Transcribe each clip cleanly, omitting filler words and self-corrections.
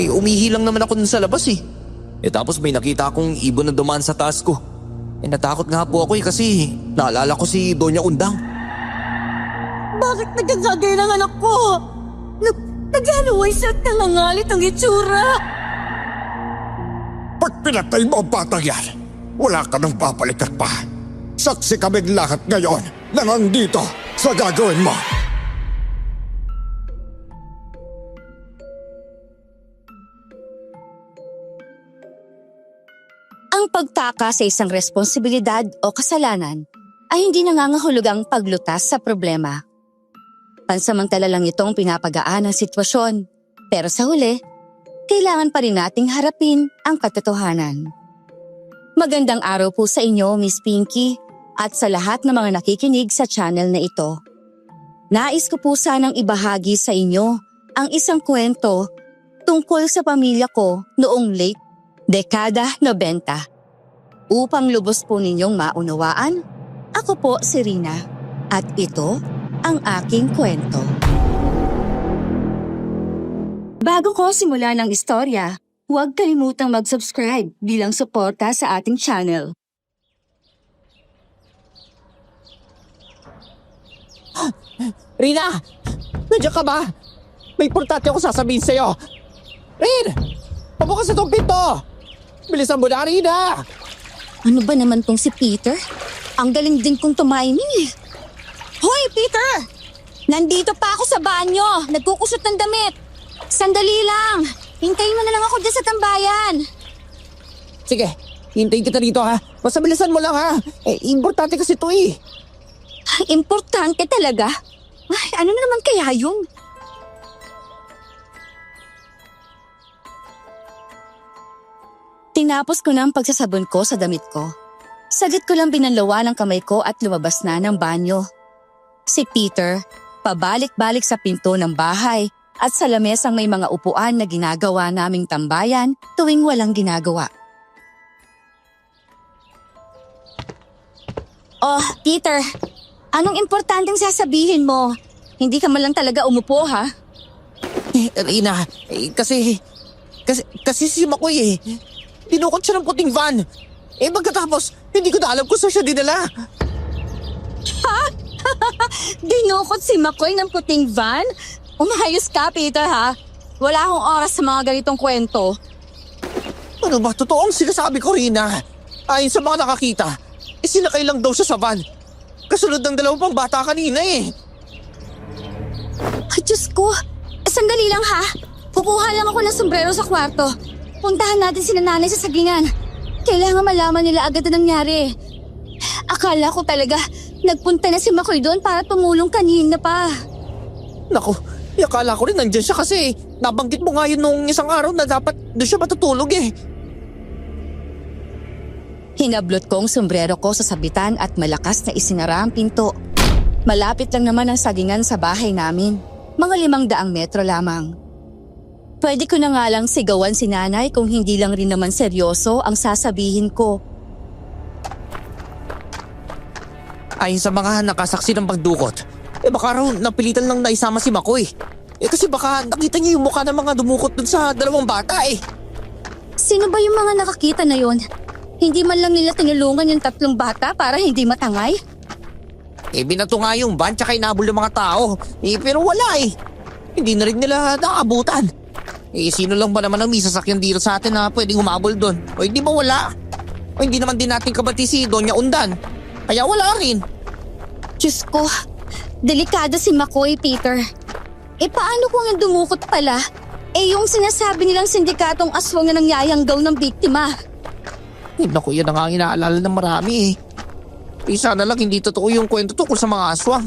Umihi lang naman ako dun sa labas eh. Tapos may nakita akong ibon na dumaan sa taas ko. Natakot nga po ako kasi naalala ko si Doña Undang. Bakit nagkagagay ng anak ko? Nag-aluway sa talangalit ang itsura. Pag pinatay mo ang batang yan, wala ka nang papalikat pa. Saksi kaming lahat ngayon na nandito sa gagawin mo. Ang pagtaka sa isang responsibilidad o kasalanan ay hindi nangangahulugang paglutas sa problema. Pansamantala lang itong pinapagaan ang sitwasyon, pero sa huli, kailangan pa rin nating harapin ang katotohanan. Magandang araw po sa inyo, Miss Pinky, at sa lahat ng mga nakikinig sa channel na ito. Nais ko po sanang ibahagi sa inyo ang isang kwento tungkol sa pamilya ko noong late dekada 90. Upang lubos po ninyong maunawaan, ako po si Rina at ito ang aking kwento. Bago ko simulan ang istorya, huwag kalimutang mag-subscribe bilang suporta sa ating channel. Rina! Nandiyan ka ba? May importante ako sasabihin sa'yo. Rin! Pabukas itong pinto! Bilisan mo na, Rina! Ano ba naman tong si Peter? Ang galing din kong tumiming eh. Hoy, Peter! Nandito pa ako sa banyo. Nagkukusot ng damit. Sandali lang. Hintayin mo na lang ako dyan sa tambayan. Sige, hintayin kita dito ha. Basta bilisan mo lang ha. Importante kasi ito eh. Importante talaga? Ay, ano na naman kaya yun? Tinapos ko na ang pagsasabon ko sa damit ko. Saglit ko lang binanlawan ang kamay ko at lumabas na ng banyo. Si Peter, pabalik-balik sa pinto ng bahay at sa lamesang may mga upuan na ginagawa naming tambayan tuwing walang ginagawa. Oh, Peter, anong importanteng sasabihin mo? Hindi ka man lang talaga umupo, ha? Rina, kasi si Makoy eh. Dinukot siya ng puting van. Pagkatapos, hindi ko na alam kung saan siya dinala. Ha? Dinukot si Makoy ng puting van? Umayos ka, Peter, ha? Wala akong oras sa mga ganitong kwento. Ano ba? Totoo ang sinasabi ko, Rina. Ayon sa mga nakakita, sinakay lang daw siya sa van. Kasunod ng dalawang pang bata kanina eh. Ay, Diyos ko. Sandali lang, ha? Kukuha lang ako ng sombrero sa kwarto. Puntahan natin sila nanay sa sagingan. Kailangan malaman nila agad na nangyari. Akala ko talaga nagpunta na si Makoy doon para tumulong kanina pa. Naku, akala ko rin nandyan siya kasi nabanggit mo nga yun nung isang araw na dapat doon siya matutulog eh. Hinablot ko ang sombrero ko sa sabitan at malakas na isinara ang pinto. Malapit lang naman ang sagingan sa bahay namin. Mga 500 metro lamang. Pwede ko na nga lang sigawan si nanay kung hindi lang rin naman seryoso ang sasabihin ko. Ayon sa mga nakasaksi ng pagdukot, baka raw napilitan lang na isama si Makoy. Kasi baka nakita niya yung mukha ng mga dumukot dun sa dalawang bata eh. Sino ba yung mga nakakita na yon? Hindi man lang nila tinulungan yung 3 bata para hindi matangay? Binato nga yung van tsaka inabol ng mga tao. Pero wala eh. Hindi na rin nila naabutan. Sino lang ba naman ang may sasakyan dito sa atin na pwedeng humabol doon? O hindi ba wala? O hindi naman din natin kabati si Doña Undan. Kaya wala rin. Diyos ko, delikado si Makoy, Peter. Paano kung ang dumukot pala? Yung sinasabi nilang sindikatong aswang na nangyayanggaw ng biktima. Naku, yan ang inaalala ng marami eh. Sana lang hindi totoo yung kwento tungkol sa mga aswang.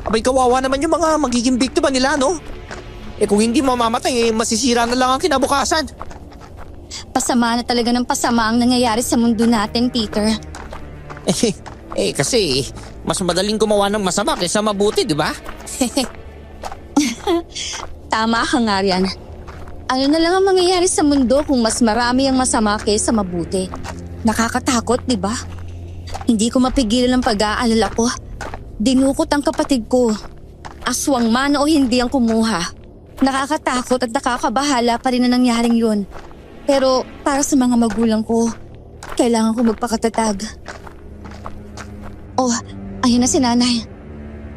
Abay kawawa naman yung mga magiging biktima nila, no? Kung hindi mamamatay, masisira na lang ang kinabukasan. Pasama na talaga ng pasama ang nangyayari sa mundo natin, Peter. Kasi mas madaling gumawa ng masama kaysa mabuti, di ba? Tama ka nga riyan. Ano na lang ang mangyayari sa mundo kung mas marami ang masama kaysa mabuti? Nakakatakot, di ba? Hindi ko mapigilan ang pag-aalala ko. Dinukot ang kapatid ko. Aswang man o hindi ang kumuha. Nakakatakot at nakakabahala pa rin na nangyaring yun. Pero para sa mga magulang ko, kailangan ko magpakatatag. Oh, ayun na si nanay.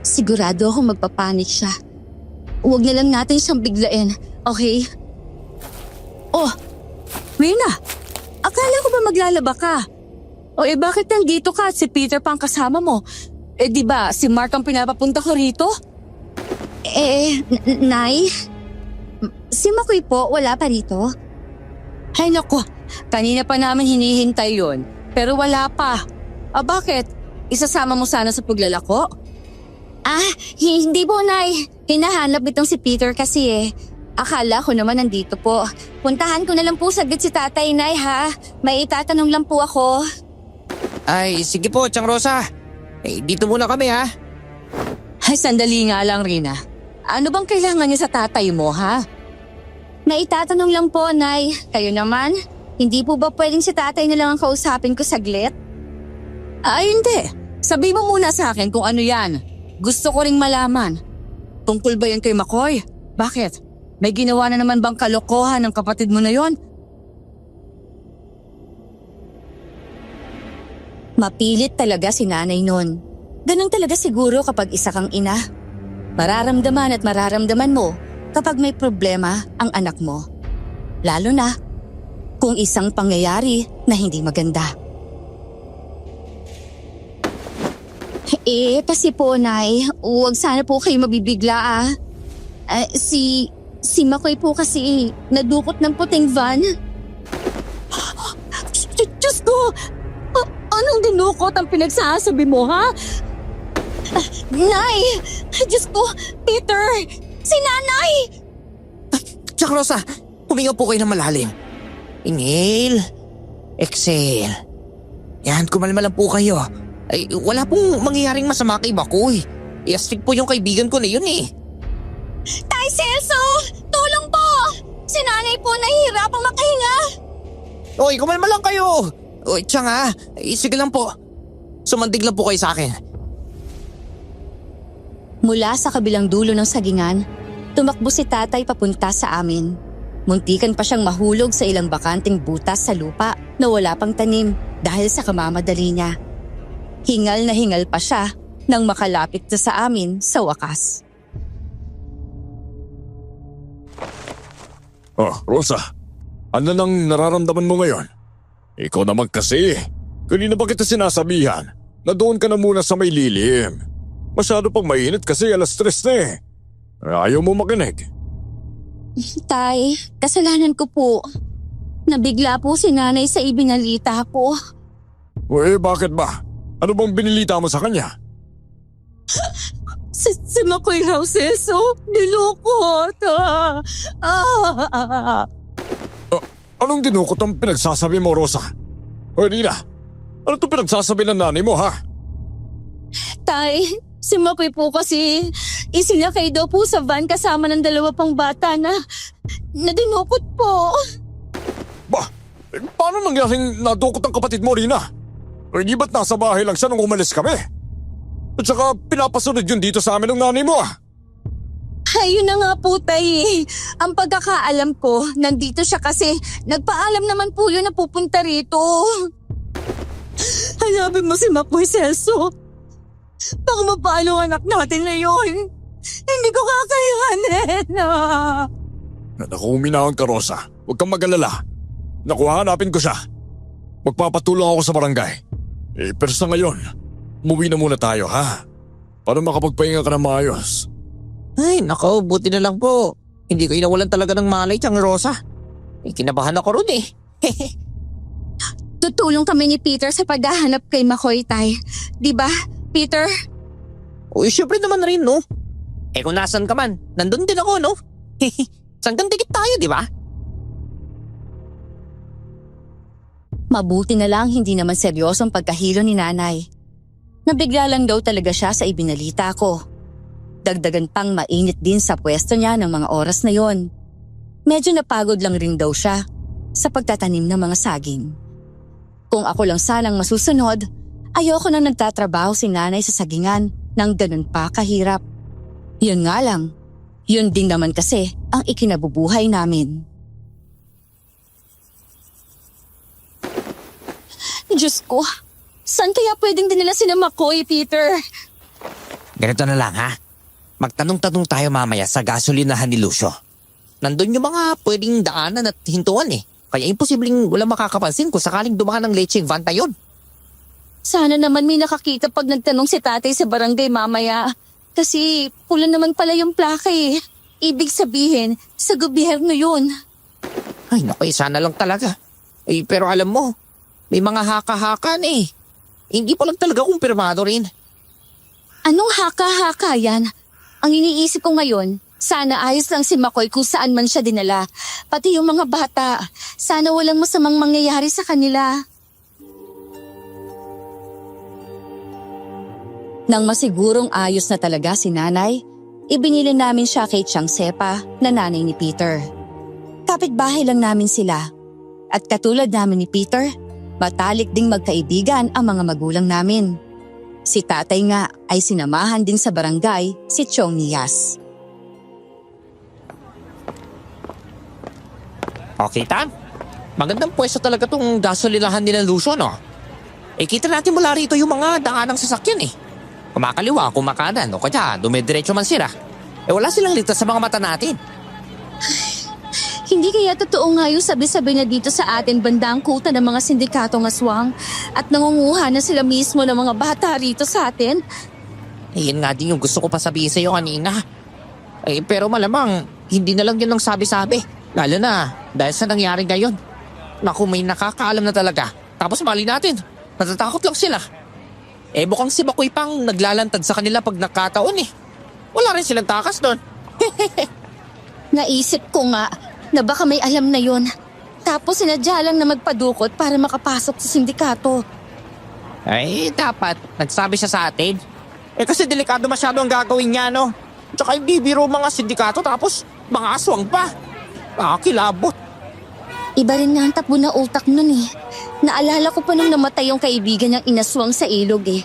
Sigurado akong magpapanik siya. Huwag na lang natin siyang biglain, okay? Oh, Rina, akala ko ba maglalaba ka? O bakit nandito ka at si Peter pa ang kasama mo? Di ba si Mark ang pinapapunta ko rito? Nay? Si Makoy po, wala pa rito? Ay nako, kanina pa namin hinihintay yon, pero wala pa. Bakit? Isasama mo sana sa paglalako? Hindi po, Nay. Hinahanap itong si Peter kasi Akala ko naman nandito po. Puntahan ko na lang po saglit si Tatay, Nay, ha? May itatanong lang po ako. Ay, sige po, Tiyang Rosa. Dito muna kami ha. Ay, sandali nga lang, Rina. Ano bang kailangan niya sa tatay mo, ha? May itatanong lang po, Nay. Kayo naman, hindi po ba pwedeng si Tatay na lang ang kausapin ko saglit? Ay, hindi. Sabi mo muna sa akin kung ano yan. Gusto ko ring malaman. Tungkol ba yan kay Makoy? Bakit? May ginawa na naman bang kalokohan ng kapatid mo na yon? Mapilit talaga si nanay nun. Ganun talaga siguro kapag isa kang ina. Mararamdaman at mararamdaman mo kapag may problema ang anak mo. Lalo na kung isang pangyayari na hindi maganda. Kasi po, Nay, huwag sana po kayo mabibigla Si Makoy po kasi nadukot ng puting van. Diyos ko! Anong dinukot ang pinagsasabi mo, ha? Nay! Diyos ko! Peter! Si Nanay! Tiyang Rosa, huminga po kayo ng malalim. Inhale. Exhale. Yan, kumalma lang po kayo. Ay, wala pong mangyayaring masama kay Makoy. Iastig po yung kaibigan ko na yun Tay Celso! Tulong po! Si Nanay po nahihirapang makahinga. Oy, kumalma lang kayo. Oy, Tiyang ha. Sige lang po. Sumandig lang po kayo sa akin. Mula sa kabilang dulo ng sagingan, tumakbo si Tatay papunta sa amin. Muntikan pa siyang mahulog sa ilang bakanting butas sa lupa na wala pang tanim dahil sa kamamadali niya. Hingal na hingal pa siya nang makalapit na sa amin sa wakas. Oh, Rosa, ano nang nararamdaman mo ngayon? Ikaw naman kasi, kanina ba kita sinasabihan na doon ka na muna sa may lilim? Masyado pang mainit kasi 3:00 na Ayaw mo makinig. Tay, kasalanan ko po. Nabigla po si Nanay sa ibinalita po. Bakit ba? Ano bang binilita mo sa kanya? Si Makoy raw, Celso. Nilukot. Anong dinukot ang pinagsasabi mo, Rosa? Rina, ano itong pinagsasabi ng nanay mo, ha? Tay, si Makoy po kasi isinakay daw po sa van kasama ng 2 pang bata na dinukot po. Paano nangyaring nadukot ang kapatid mo, Rina? Hindi ba't nasa bahay lang siya nung umalis kami? At saka pinapasunod yun dito sa amin ng nanay mo, Ayun na nga po, Tay. Ang pagkakaalam ko, nandito siya kasi nagpaalam naman po yun na pupunta rito. Hanapin mo si Makoy, Celso. Baka mapaano ang anak natin na yun. Hindi ko kakayanin. Naku, uminahon ka, Rosa. Huwag kang mag-alala. Hanapin ko siya. Magpapatulong ako sa barangay. Pero sa ngayon, umuwi na muna tayo, ha? Para makapagpahinga ka na maayos. Ay, nako, buti na lang po. Hindi ko inawalan talaga ng malay, Tiyang Rosa. Kinabahan ako ron Tutulong kami ni Peter sa paghahanap kay Makoy, Tay. Di ba, Peter? Uy, syempre naman rin, no? Kung nasan ka man, nandun din ako, no? Sanggang dikit tayo, di ba? Mabuti na lang hindi naman seryosong pagkahilo ni Nanay. Nabigla lang daw talaga siya sa ibinalita ko. Dagdagan pang mainit din sa pwesto niya ng mga oras na yon. Medyo napagod lang rin daw siya sa pagtatanim ng mga saging. Kung ako lang sanang masusunod, ayoko nang nagtatrabaho si Nanay sa sagingan nang ganun pa kahirap. Yun nga lang, yun din naman kasi ang ikinabubuhay namin. Diyos ko, saan kaya pwedeng dinala si McCoy, Peter? Ganito na lang ha. Magtanong-tanong tayo mamaya sa gasolinahan ni Lucio. Nandun yung mga pwedeng daanan at hintuan eh. Kaya imposibleng walang makakapansin kung sakaling dumaan ng lecheng van na yun. Sana naman may nakakita pag nagtanong si tatay sa barangay mamaya. Kasi pula naman pala yung plaka eh. Ibig sabihin, sa gobyerno yun. Ay naku, sana lang talaga. Pero alam mo, may mga haka-haka na eh. Hindi pa lang talaga kumpirmado rin. Anong haka-haka yan? Ang iniisip ko ngayon, sana ayos lang si McCoy kung saan man siya dinala. Pati yung mga bata, sana walang masamang mangyayari sa kanila. Nang masigurong ayos na talaga si nanay, ibinili namin siya kay Chang Sepa na nanay ni Peter. Kapitbahay lang namin sila. At katulad namin ni Peter, matalik ding magkaibigan ang mga magulang namin. Si tatay nga ay sinamahan din sa barangay si Chong Nias. Okay, Tan. Magandang pwesto talaga tong gasolinahan nila Lucio, no? Kita natin mula rito yung mga daanang sasakyan eh. Kumakaliwa, kumakanan, o kaya dumidiretso man sila. Wala silang ligtas sa mga mata natin. Hindi kaya totoo nga yung sabi-sabi na dito sa atin bandang kuta ng mga sindikatong aswang at nangunguha na sila mismo ng mga bata rito sa atin? Yun nga din yung gusto ko pa sabihin sa'yo kanina. Pero malamang, hindi na lang yun ang sabi-sabi. Lalo na, dahil sa nangyari ngayon. Naku, may nakakaalam na talaga. Tapos mali natin, natatakot lang sila. Mukhang si Makoy pang naglalantad sa kanila pag nakataon eh. Wala rin silang takas doon. Naisip ko nga na baka may alam na yun. Tapos sinadya lang na magpadukot para makapasok sa sindikato. Dapat. Nagsabi siya sa atin. Kasi delikado masyado ang gagawin niya, no? Tsaka hindi biro mga sindikato tapos mga aswang pa. Kilabot. Iba rin nga ang takbo na utak nun eh. Naalala ko pa nung namatay yung kaibigan niyang inaswang sa ilog eh.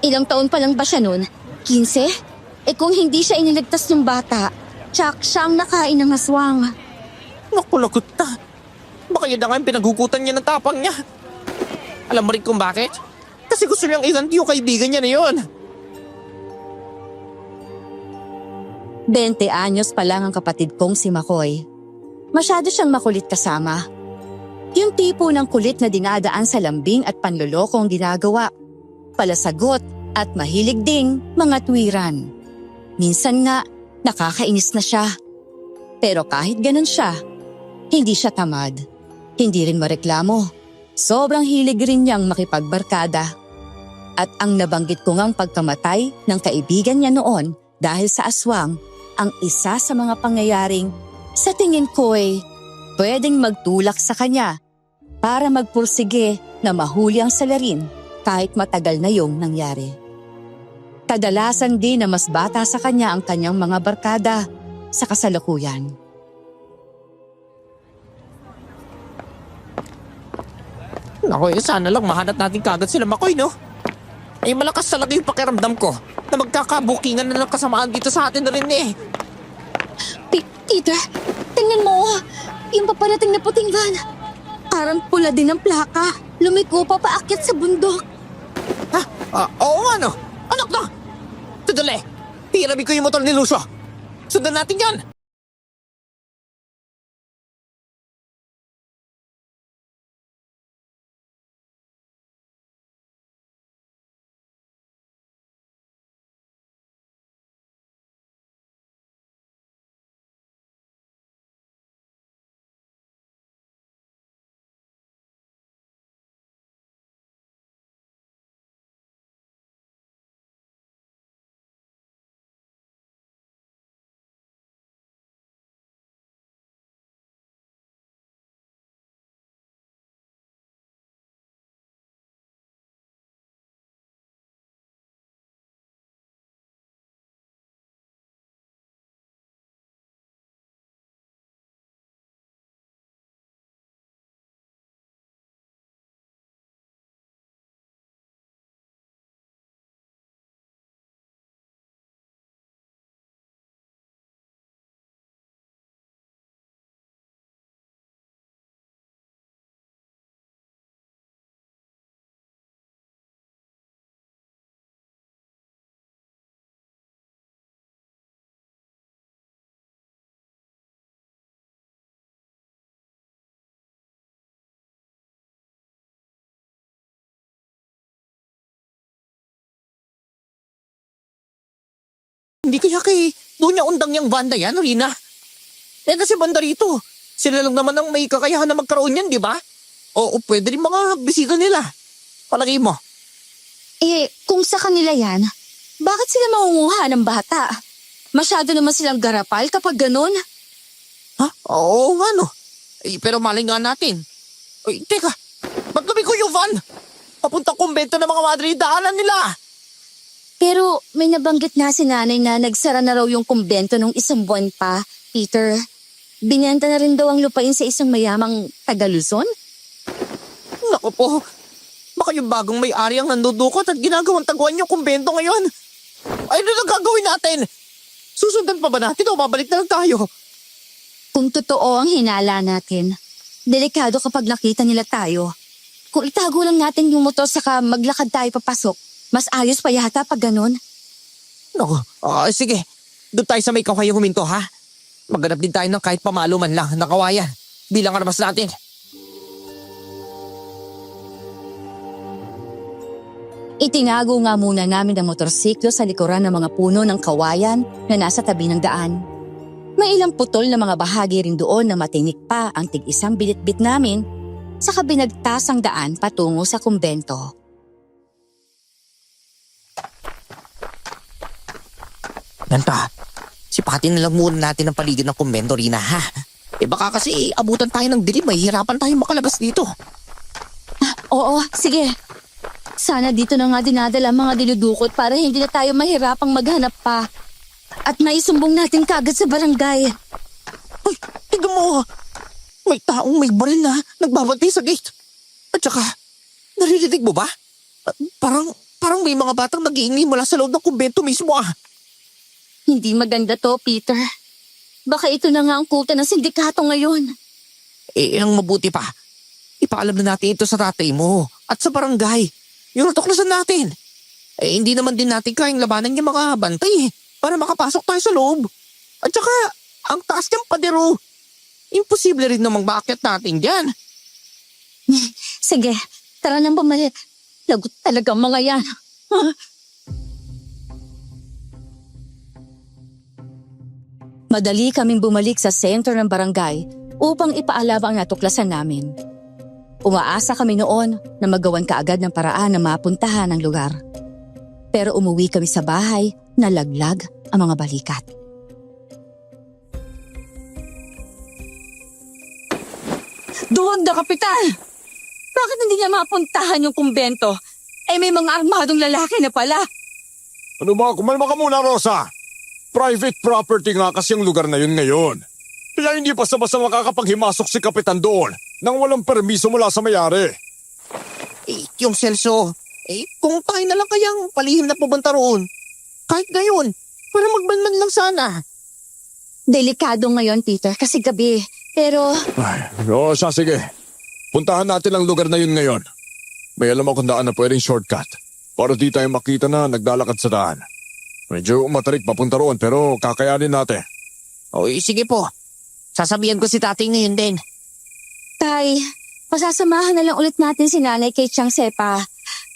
Ilang taon pa lang ba siya nun? 15? Kung hindi siya iniligtas ng bata, tsak siyang nakain ng aswang. Naku, lagot na. Baka yun na nga yung pinaghugutan niya ng tapang niya. Alam mo rin kung bakit? Kasi gusto niyang iganti yung kaibigan niya na yun. 20 anyos pa lang ang kapatid kong si Makoy. Masyado siyang makulit kasama. Yung tipo ng kulit na dinadaan sa lambing at panlolokong ginagawa. Palasagot at mahilig ding mga tuwiran. Minsan nga, nakakainis na siya. Pero kahit ganun siya, hindi siya tamad. Hindi rin mareklamo. Sobrang hilig rin niyang makipagbarkada. At ang nabanggit ko ngang pagkamatay ng kaibigan niya noon dahil sa aswang ang isa sa mga pangyayaring sa tingin ko'y pwedeng magtulak sa kanya para magpursige na mahuli ang salarin kahit matagal na yung nangyari. Kadalasan din na mas bata sa kanya ang kanyang mga barkada sa kasalukuyan. Naku, sana lang mahanap natin kagad sila Makoy, no? Malakas talaga yung pakiramdam ko na magkakabukingan na ng kasamaan dito sa atin na rin eh. Peter, tingnan mo. Yung paparating na puting van. Parang pula din ang plaka. Lumiko pa paakyat sa bundok. Oo nga no. Anak na! Tudali! Hirabi ko yung motor ni Lucio. Sundan natin yan! Hindi kaya kay doon niya undang yung banda yan, Rina? Eh kasi banda rito. Sila lang naman ang may kakayahan na magkaroon yan, di ba? Oo, pwede rin mga bisita nila. Palagay mo. Kung sa kanila yan, bakit sila mangunguha ng bata? Masyado naman silang garapal kapag ganun. Ha? Oo nga no. Pero malay nga natin. Teka, ba't gabi ko yung van? Papunta kumbento ng mga madre, daanan nila. Pero may nabanggit na si nanay na nagsara na raw yung kumbento nung isang buwan pa, Peter. Binenta na rin daw ang lupain sa isang mayamang taga-Luzon? Naku po, baka yung bagong may-ari ang nandudukot at ginagawang taguan yung kumbento ngayon. Ay, ano na gagawin natin? Susundan pa ba natin o babalik na lang tayo? Kung totoo ang hinala natin, delikado kapag nakita nila tayo. Kung itago lang natin yung motor saka maglakad tayo papasok, mas ayos pa yata pag ganun. Naku, sige. Doon tayo sa may kawayan huminto, ha? Maghanap din tayo ng kahit pamalo man lang na kawayan bilang armas natin. Itinago nga muna namin ang motorsiklo sa likuran ng mga puno ng kawayan na nasa tabi ng daan. May ilang putol na mga bahagi rin doon na matinik pa ang tig-isang bilitbit namin sa kabinagtasang daan patungo sa kumbento. Nanta, sipatin na lang muna natin ang paligid ng kumbento, Rina, ha? Baka kasi abutan tayo ng dilim, mahihirapan tayong makalabas dito. Oo, sige. Sana dito na nga dinadala ang mga dinudukot para hindi na tayo mahirapang maghanap pa. At maisumbong natin kagad sa barangay. Ay, tignan mo. May taong may baril na nagbabantay sa gate. At saka, naririnig mo ba? Parang may mga batang nag-iingay mula sa loob ng kumbento mismo, ah. Hindi maganda to, Peter. Baka ito na nga ang kuta ng sindikato ngayon. Ang mabuti pa, ipaalam na natin ito sa tatay mo at sa barangay. Yung natuklasan natin. Hindi naman din natin kayang labanan yung mga bantay para makapasok tayo sa loob. At saka, ang taas niyang padero. Imposible rin namang bakit natin dyan. Sige, tara nang bumalik. Lagot talaga ang mga yan. Madali kaming bumalik sa sentro ng barangay upang ipaalab ang natuklasan namin. Umaasa kami noon na magawan kaagad ng paraan na mapuntahan ang lugar. Pero umuwi kami sa bahay na laglag ang mga balikat. Doon na, Kapitan! Bakit hindi niya mapuntahan yung kumbento? May mga armadong lalaki na pala. Ano ba? Kumalma ka muna, Rosa. Private property nga kasi yung lugar na yun ngayon. Kaya hindi basta-basta makakapaghimasok si Kapitan doon nang walang permiso mula sa may-ari. Yung Celso, kung tayo na lang kayang palihim na pupunta roon. Kahit ngayon, para magbanman lang sana. Delikado ngayon, Peter, kasi gabi. Pero Ay, Rosa, sige. Puntahan natin ang lugar na yun ngayon. May alam akong daan na pwedeng shortcut para di tayo makita na naglalakad sa daan. Medyo matarik papunta roon pero kakayanin natin. Sige po. Sasabihan ko si tatay ngayon din. Tay, pasasamahan na lang ulit natin si nanay kay Chang Sepa.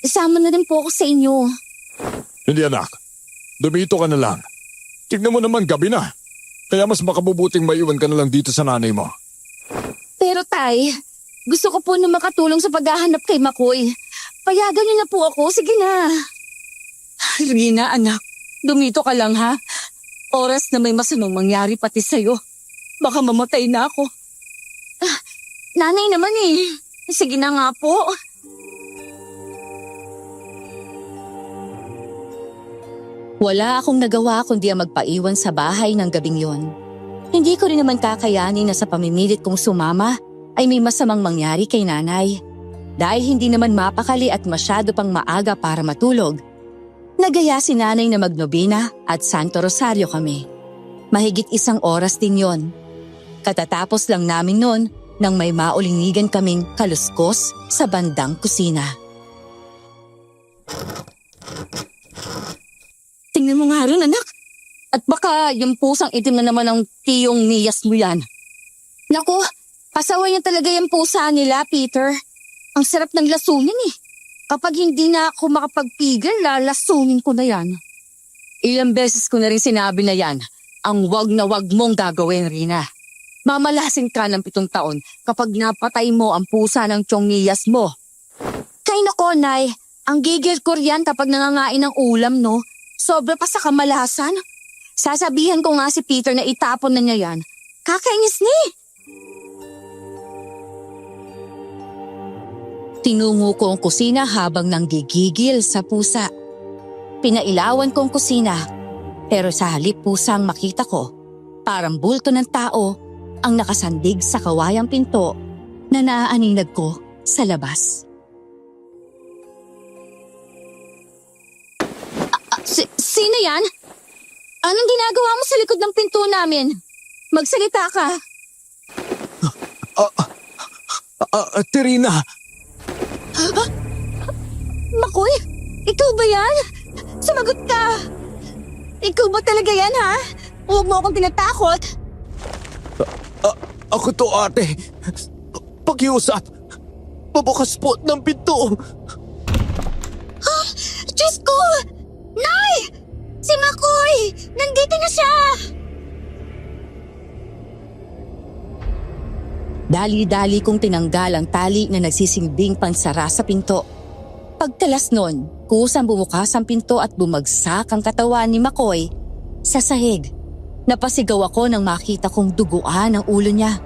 Isama na din po ako sa inyo. Hindi anak, dumito ka na lang. Tignan mo naman gabi na. Kaya mas makabubuting maiwan ka na lang dito sa nanay mo. Pero tay, gusto ko po na makatulong sa paghahanap kay Makoy. Payagan niyo na po ako, sige na. Rina, anak, dumito ka lang ha. Oras na may masamang mangyari pati sa'yo. Baka mamatay na ako. Nanay naman eh. Sige na nga po. Wala akong nagawa kundi ang magpaiwan sa bahay ng gabing yon. Hindi ko rin naman kakayanin na sa pamimilit kong sumama ay may masamang mangyari kay nanay. Dahil hindi naman mapakali at masyado pang maaga para matulog, nagaya si nanay na magnobina at Santo Rosario kami. Mahigit 1 oras din yon. Katatapos lang namin noon nang may maulinigan kaming kaluskos sa bandang kusina. Tingnan mo nga rin, anak. At baka yung pusang itim na naman ang tiyong niyas mo yan. Naku, pasaway niya talaga yung pusa nila, Peter. Ang sarap ng lasunin eh. Kapag hindi na ako makapagpigil, lalasunin ko na yan. Ilang beses ko na rin sinabi na yan, ang wag na wag mong gagawin, Rina. Mamalasin ka ng 7 taon kapag napatay mo ang pusa ng Chongniyas mo. Kay nako, Nay, ang gigil ko riyan kapag nangangain ng ulam, no? Sobra pa sa kamalasan. Sasabihan ko nga si Peter na itapon na niya yan. Kakaingis ni. Tinungo ko ang kusina habang nanggigigil sa pusa. Pinailawan ko ang kusina, pero sa halip pusang makita ko, parang bulto ng tao ang nakasandig sa kawayang pinto na naaaninag ko sa labas. Sino yan? Anong ginagawa mo sa likod ng pinto namin? Magsalita ka. Terina! Makoy, ikaw ba yan? Sumagot ka! Ikaw ba talaga yan, ha? Huwag mo akong tinatakot. Ako to, ate. Pakiusap. Pabukas po ng pinto. Diyos ko! Nay! Si Makoy! Nandito na siya! Dali-dali kong tinanggal ang tali na nagsisilbing pansara sa pinto. Pagtalas nun, kusang bumukas ang pinto at bumagsak ang katawan ni Makoy sa sahig. Napasigaw ako nang makita kong duguan ang ulo niya.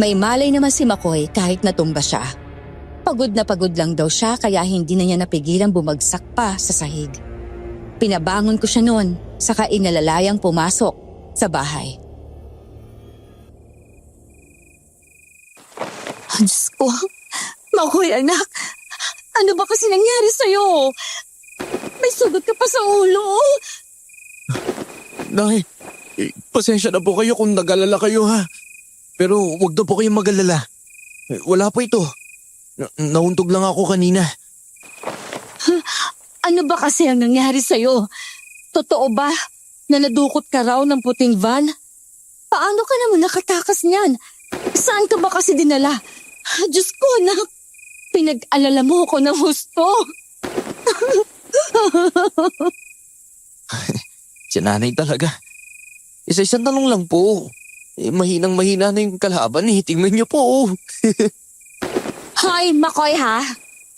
May malay naman si Makoy kahit natumba siya. Pagod na pagod lang daw siya kaya hindi na niya napigilang bumagsak pa sa sahig. Pinabangon ko siya noon, saka inalalayang pumasok sa bahay. Diyos ko, Makoy anak, ano ba kasi nangyari sa'yo? May sugat ka pa sa ulo. Nay, pasensya na po kayo kung nag-alala kayo, ha? Pero wag na po kayong mag-alala. Wala po ito. Nauntog lang ako kanina. Ano ba kasi ang nangyari sa'yo? Totoo ba na nadukot ka raw ng puting van? Paano ka naman nakatakas niyan? Saan ka ba kasi dinala? Diyos ko, anak. Pinag-alala mo ako ng husto. Si nanay talaga. Isa-isang tanong lang po. Mahinang-mahina na yung kalaban eh. Tingnan niyo po. Hoy, Makoy ha?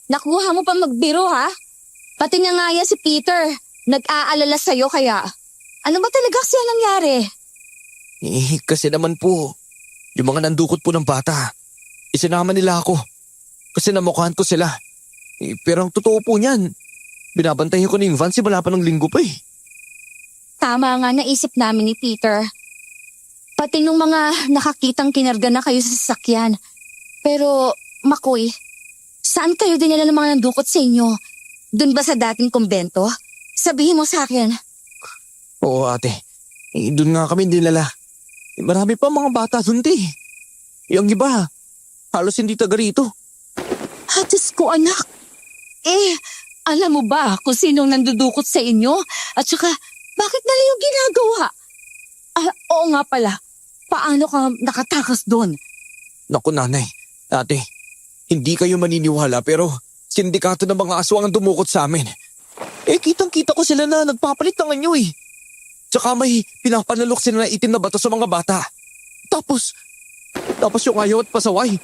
Nakuha mo pa magbiro ha? Pati na nga yan si Peter. Nag-aalala sa'yo kaya. Ano ba talaga siya nangyari? Kasi naman po, yung mga nandukot po ng bata, isinama nila ako. Kasi namukhaan ko sila. Pero ang totoo po niyan, binabantayan ko na yung van simula pa ng linggo pa eh. Tama nga naisip namin ni Peter. Pati nung mga nakakitang kinarga na kayo sa sasakyan. Pero, Makoy, saan kayo dinala ng mga nandukot sa inyo? Doon ba sa dating kumbento? Sabihin mo sa akin. Oo ate, doon nga kami dinala. Marami pa mga bata doon Yung iba, halos hindi taga rito. Diyos ko anak. Alam mo ba kung sinong nandudukot sa inyo? At saka, bakit nila yung ginagawa? Oo nga pala. Paano ka nakatakas doon? Naku nanay, ate, hindi kayo maniniwala pero sindikato ng mga aswang ang dumukot sa amin. Kitang-kita ko sila na nagpapalit ng anyo eh. Tsaka may pinapanalok sila na itim na bato sa mga bata. Tapos yung ayaw at pasaway.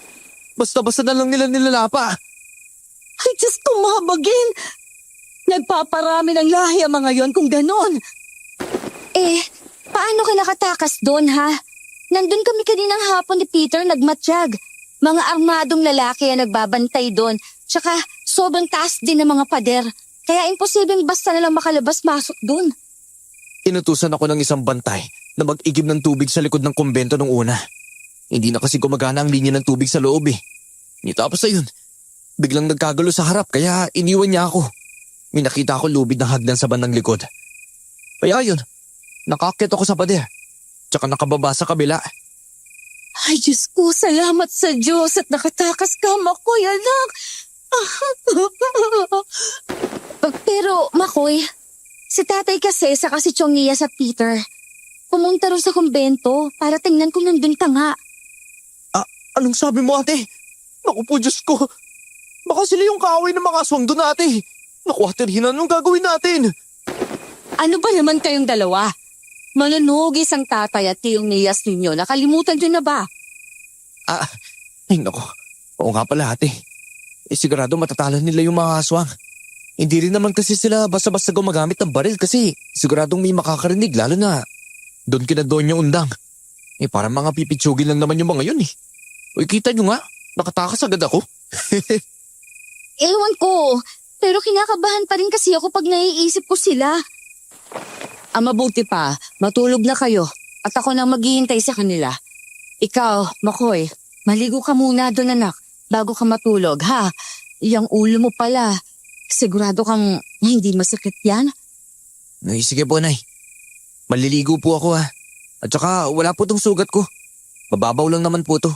Basta-basta na lang nila nilalapa. Ay, Diyos ko mabagin. Nagpaparami ng lahi ang mga yon kung ganon. Paano ka nakatakas doon ha? Nandun kami kaninang hapon ni Peter nagmatsyag. Mga armadong lalaki ang nagbabantay doon. Tsaka sobrang taas din ng mga pader. Kaya imposibleng basta nalang makalabas-masok doon. Inutusan ako ng isang bantay na mag-igib ng tubig sa likod ng kumbento nung una. Hindi na kasi gumagana ang linya ng tubig sa loob eh. Tapos ayun, biglang nagkagulo sa harap kaya iniwan niya ako. May nakita ako lubid ng hagdan sa bandang likod. Kaya ayun, nakaakyat ako sa pader. Tsaka nakababa sa kabila. Ay, Diyos ko, salamat sa Diyos at nakatakas ka, Makoy, anak. Pero, Makoy, si tatay kasi saka si Chongniyas at Peter, pumunta rin sa kumbento para tingnan kung nandun ka nga. Anong sabi mo ate? Naku po Diyos ko. Baka sila yung kaaway ng mga aswang doon ate. Naku ate Rina, anong gagawin natin? Ano ba naman kayong dalawa? Manunugis ang tatay at tiyong niyas ninyo. Nakalimutan nyo na ba? Ay nako. Oo nga pala ate. Sigurado matatalo nila yung mga aswang. Hindi rin naman kasi sila basta-basta gumagamit ng baril kasi siguradong may makakarinig lalo na doon kina Doña Undang. Parang mga pipitsugin lang naman yung mga yun eh. Uy, kita nyo nga, nakatakas agad ako. Ewan ko, pero kinakabahan pa rin kasi ako pag naiisip ko sila. Mabuti pa, matulog na kayo at ako nang maghihintay sa kanila. Ikaw, Makoy, maligo ka muna doon anak bago ka matulog ha. Yang ulo mo pala, sigurado kang hindi masakit yan? Ay, sige po, Nay. Maliligo po ako ha. At saka wala po tong sugat ko. Mababaw lang naman po to.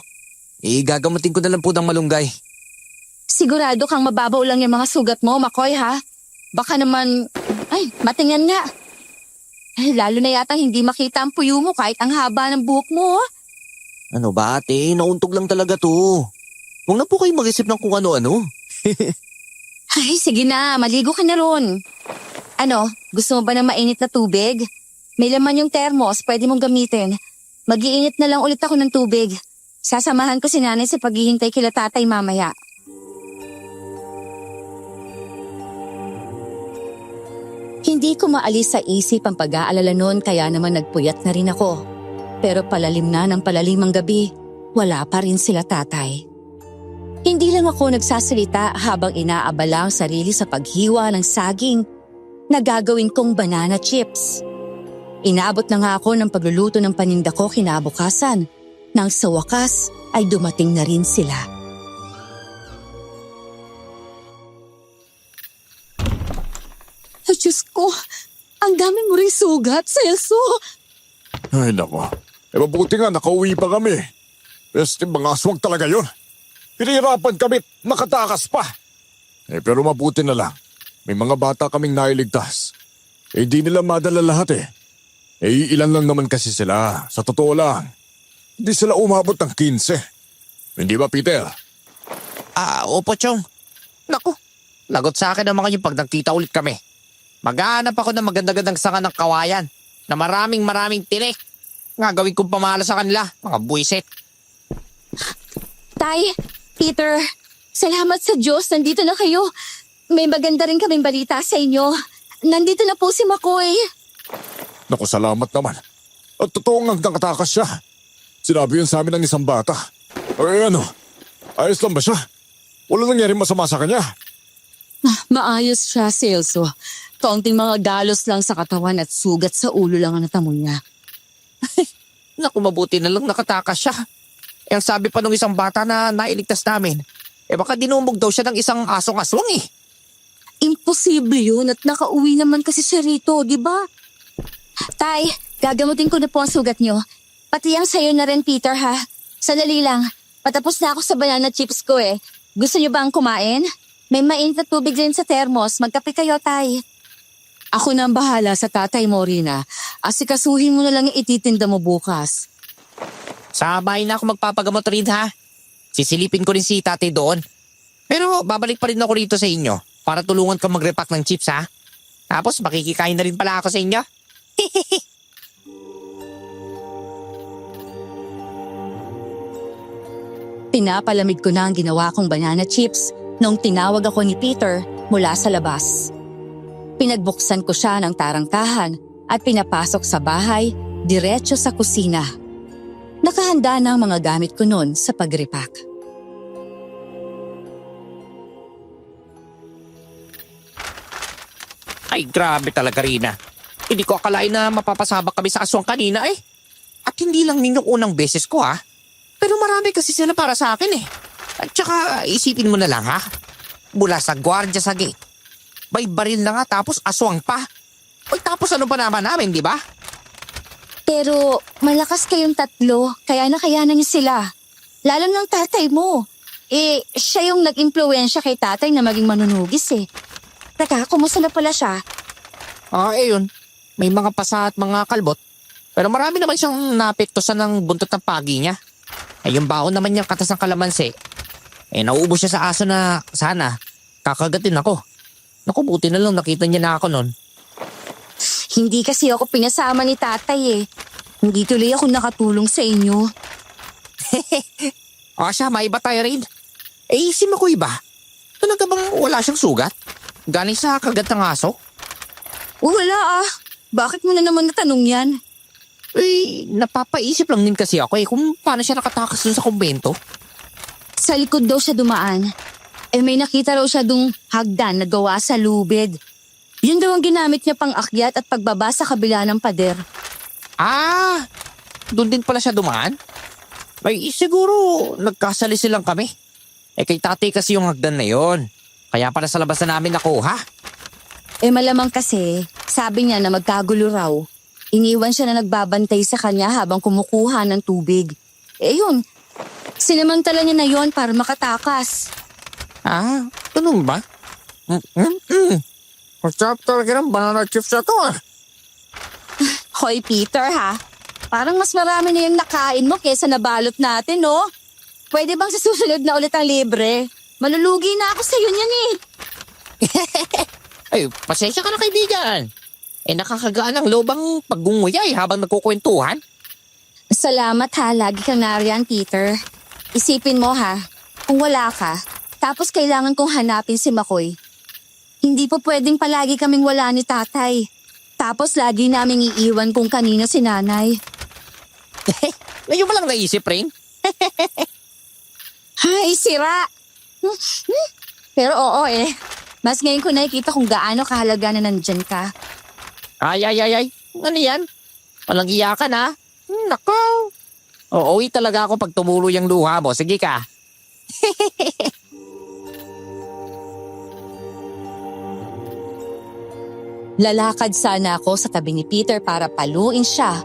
Gagamutin ko na lang po ng malunggay. Sigurado kang mababaw lang yung mga sugat mo, Makoy ha? Baka naman, matingnan nga. Lalo na yata hindi makita ang puyo mo kahit ang haba ng buhok mo. Ano ba ate, nauntog lang talaga to. Huwag na po kayo mag-isip ng kung ano-ano. Ay, sige na, maligo ka na ron. Ano, gusto mo ba ng mainit na tubig? May laman yung thermos, pwede mong gamitin. Mag-iinit na lang ulit ako ng tubig. Sasamahan ko si nanay sa paghihintay kila tatay mamaya. Hindi ko maalis sa isip ang pag-aalala noon kaya naman nagpuyat na rin ako. Pero palalim na ng palalim ang gabi, wala pa rin sila tatay. Hindi lang ako nagsasalita habang inaabala ang sarili sa paghiwa ng saging na gagawin kong banana chips. Inaabot na nga ako ng pagluluto ng paninda ko kinabukasan nang sa wakas ay dumating na rin sila. Ay, Diyos ko, ang dami mo rin sugat, Celso. Ay nako. Mabuti nga nakauwi pa kami. Peste mga aswang talaga yun. Pinahirapan kami, nakatakas pa. Pero mabuti na lang. May mga bata kaming nailigtas. Hindi nila madala lahat eh. Ilan lang naman kasi sila. Sa totoo lang. Hindi sila umabot ng 15. Hindi ba, Peter? Opo, Chong. Naku, lagot sa akin ang mga yung pag nagkita ulit kami. Maghahanap ako ng maganda-gandang sanga ng kawayan na maraming tinik. Nga gawin kong pamala sa kanila, mga buwisit. Tay, Peter, salamat sa Diyos, nandito na kayo. May maganda rin kaming balita sa inyo. Nandito na po si Makoy. Naku, salamat naman. At totoo nga nakatakas siya. Sinabi yun sa amin ng isang bata. Ano? Ayos lang ba siya? Wala nangyari masama sa kanya. Maayos siya, Celso. Kaunting mga galos lang sa katawan at sugat sa ulo lang ang natamo niya. Naku, mabuti na lang nakatakas siya. Ang sabi pa nung isang bata na nailigtas namin, baka dinumog daw siya ng isang asong aswang eh. Imposible yun at nakauwi naman kasi siya rito, di ba? Tay, gagamutin ko na po ang sugat niyo. Pati ang sayo na rin, Peter, ha? Sandali lang, patapos na ako sa banana chips ko eh. Gusto niyo ba ang kumain? May mainit na tubig din sa thermos. Magkape kayo, Tay. Ako na ang bahala sa tatay mo, Rina. Asikasuhin mo na lang yung ititinda mo bukas. Sa bahay na ako magpapagamot rin ha. Sisilipin ko rin si tatay doon. Pero babalik pa rin ako rito sa inyo para tulungan ka mag-repack ng chips ha. Tapos makikikain na rin pala ako sa inyo. Pinapalamig ko na ang ginawa kong banana chips nung tinawag ako ni Peter mula sa labas. Pinagbuksan ko siya ng tarangkahan at pinapasok sa bahay diretso sa kusina. Nakahanda na ang mga gamit ko noon sa pag-repack. Ay grabe talaga Rina. Hindi ko akalain na mapapasabak kami sa aswang kanina eh. At hindi lang ninyong unang beses ko ha. Pero marami kasi sila para sa akin eh. At saka isipin mo na lang ha. Mula sa gwardya sa gate. May baril na nga tapos aswang pa. Ay tapos ano pa naman namin, di ba? Pero malakas kayong tatlo, kaya nakayanan niyo sila. Lalo ng tatay mo. Siya yung nag-impluwensya kay tatay na maging manunugis eh. Teka, kumusta na pala siya? Yun. May mga pasa at mga kalbot. Pero marami naman siyang napektusan ng buntot ng pagi niya. Yung baon naman niyang katas ng kalamansi. Nauubos siya sa aso na sana kakagatin ako. Naku, buti na lang nakita niya na ako nun. Hindi kasi ako pinasama ni tatay eh. Hindi tuloy ako nakatulong sa inyo. O siya, may iba tayo rin. Si Makoy ba? Talaga bang wala siyang sugat? Galing sa kagat ng aso? Wala ah. Bakit mo na naman natanong yan? Napapaisip lang din kasi ako kung paano siya nakatakas dun sa kumbento. Sa likod daw siya dumaan. May nakita raw siya dung hagdan na gawa sa lubid. Yun daw ang ginamit niya pang akyat at pagbaba sa kabila ng pader. Doon din pala siya dumaan? Siguro nagkasalisi lang kami. Kay tatay kasi yung hagdan na yon. Kaya pala sa labas na namin nakuha. Malamang kasi, sabi niya na magkagulo raw. Iniwan siya na nagbabantay sa kanya habang kumukuha ng tubig. Yun, sinamantala niya na yon para makatakas. Ganun ba? Masarap talaga ng banana chips na to Hoy Peter ha, parang mas marami na yung nakain mo kesa nabalot natin no? Pwede bang sa susunod na ulit ang libre? Malulugi na ako sa niyan eh. Pasensya ka na kaibigan. Nakakagaan ang lobang paggunguyay habang nagkukwentuhan. Salamat ha, lagi kang nariyan Peter. Isipin mo ha, kung wala ka, tapos kailangan kong hanapin si Makoy. Hindi po pwedeng palagi kaming wala ni tatay. Tapos lagi naming iiwan kung kanino si nanay. Ngayon mo lang naisip rin? Ay, sira! Pero oo mas ngayon ko nakikita kung gaano kahalaga na nandyan ka. Ay. Ano yan? Walang iyakan ha? Nako. Uuwi talaga ako pag tumulo yung luha mo. Sige ka. Lalakad sana ako sa tabi ni Peter para paluin siya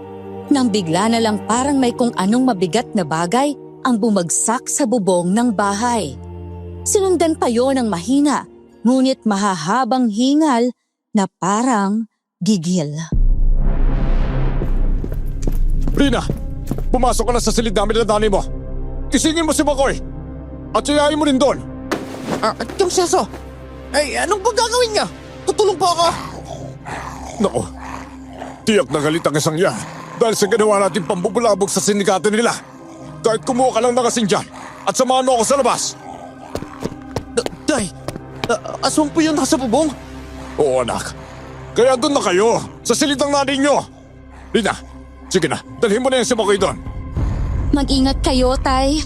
nang bigla na lang parang may kung anong mabigat na bagay ang bumagsak sa bubong ng bahay. Sinundan pa yon ng mahina, ngunit mahahabang hingal na parang gigil. Rina, pumasok ka na sa silid namin na nanay mo. Isingin mo si Makoy. At siyahin mo rin doon. Yung seso. Anong bang gagawin niya? Tutulong po ako. Nako, tiyak na galit ang isang yan dahil sa ginawa natin pambubulabog sa sindikato nila. Kahit kumuha ka lang ng asin dyan at samahan mo ako sa labas. Day, aswang po yun nasa bubong. Oo anak, kaya doon na kayo sa silid ng nanay nyo. Rina, sige na, dalhin mo na yan si Makoy doon. Mag-ingat kayo, tay.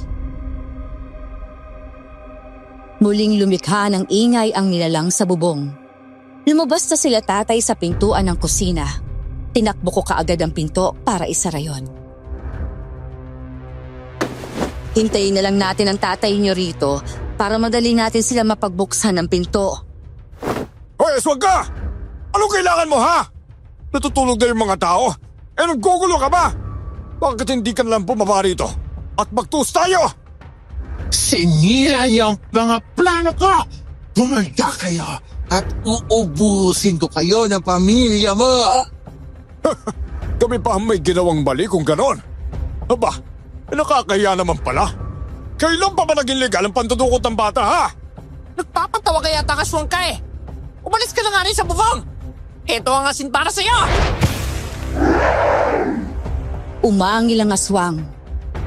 Muling lumikha ng ingay ang nilalang sa bubong. Lumabas na sila tatay sa pintuan ng kusina. Tinakbo ko kaagad ang pinto para isara yon. Hintayin na lang natin ang tatay niyo rito para madali natin sila mapagbuksan ng pinto. Hoy, aswag ka! Anong kailangan mo ha? Natutulog na yung mga tao? Naggugulo ka ba? Bakit hindi ka nalang bumaba rito? At magtuos tayo! Sinira yung mga plano ko! Pumunta kayo at uubusin ko kayo ng pamilya mo! Kami pa ang may ginawang mali kung ganon. Aba, nakakahiya naman pala. Kailan pa ba naging legal ang pandudukot ng bata ha? Nagpapatawa kaya takaswang ka Umalis ka na nga rin sa bubong. Ito ang asin para sa'yo. Umangil ang aswang.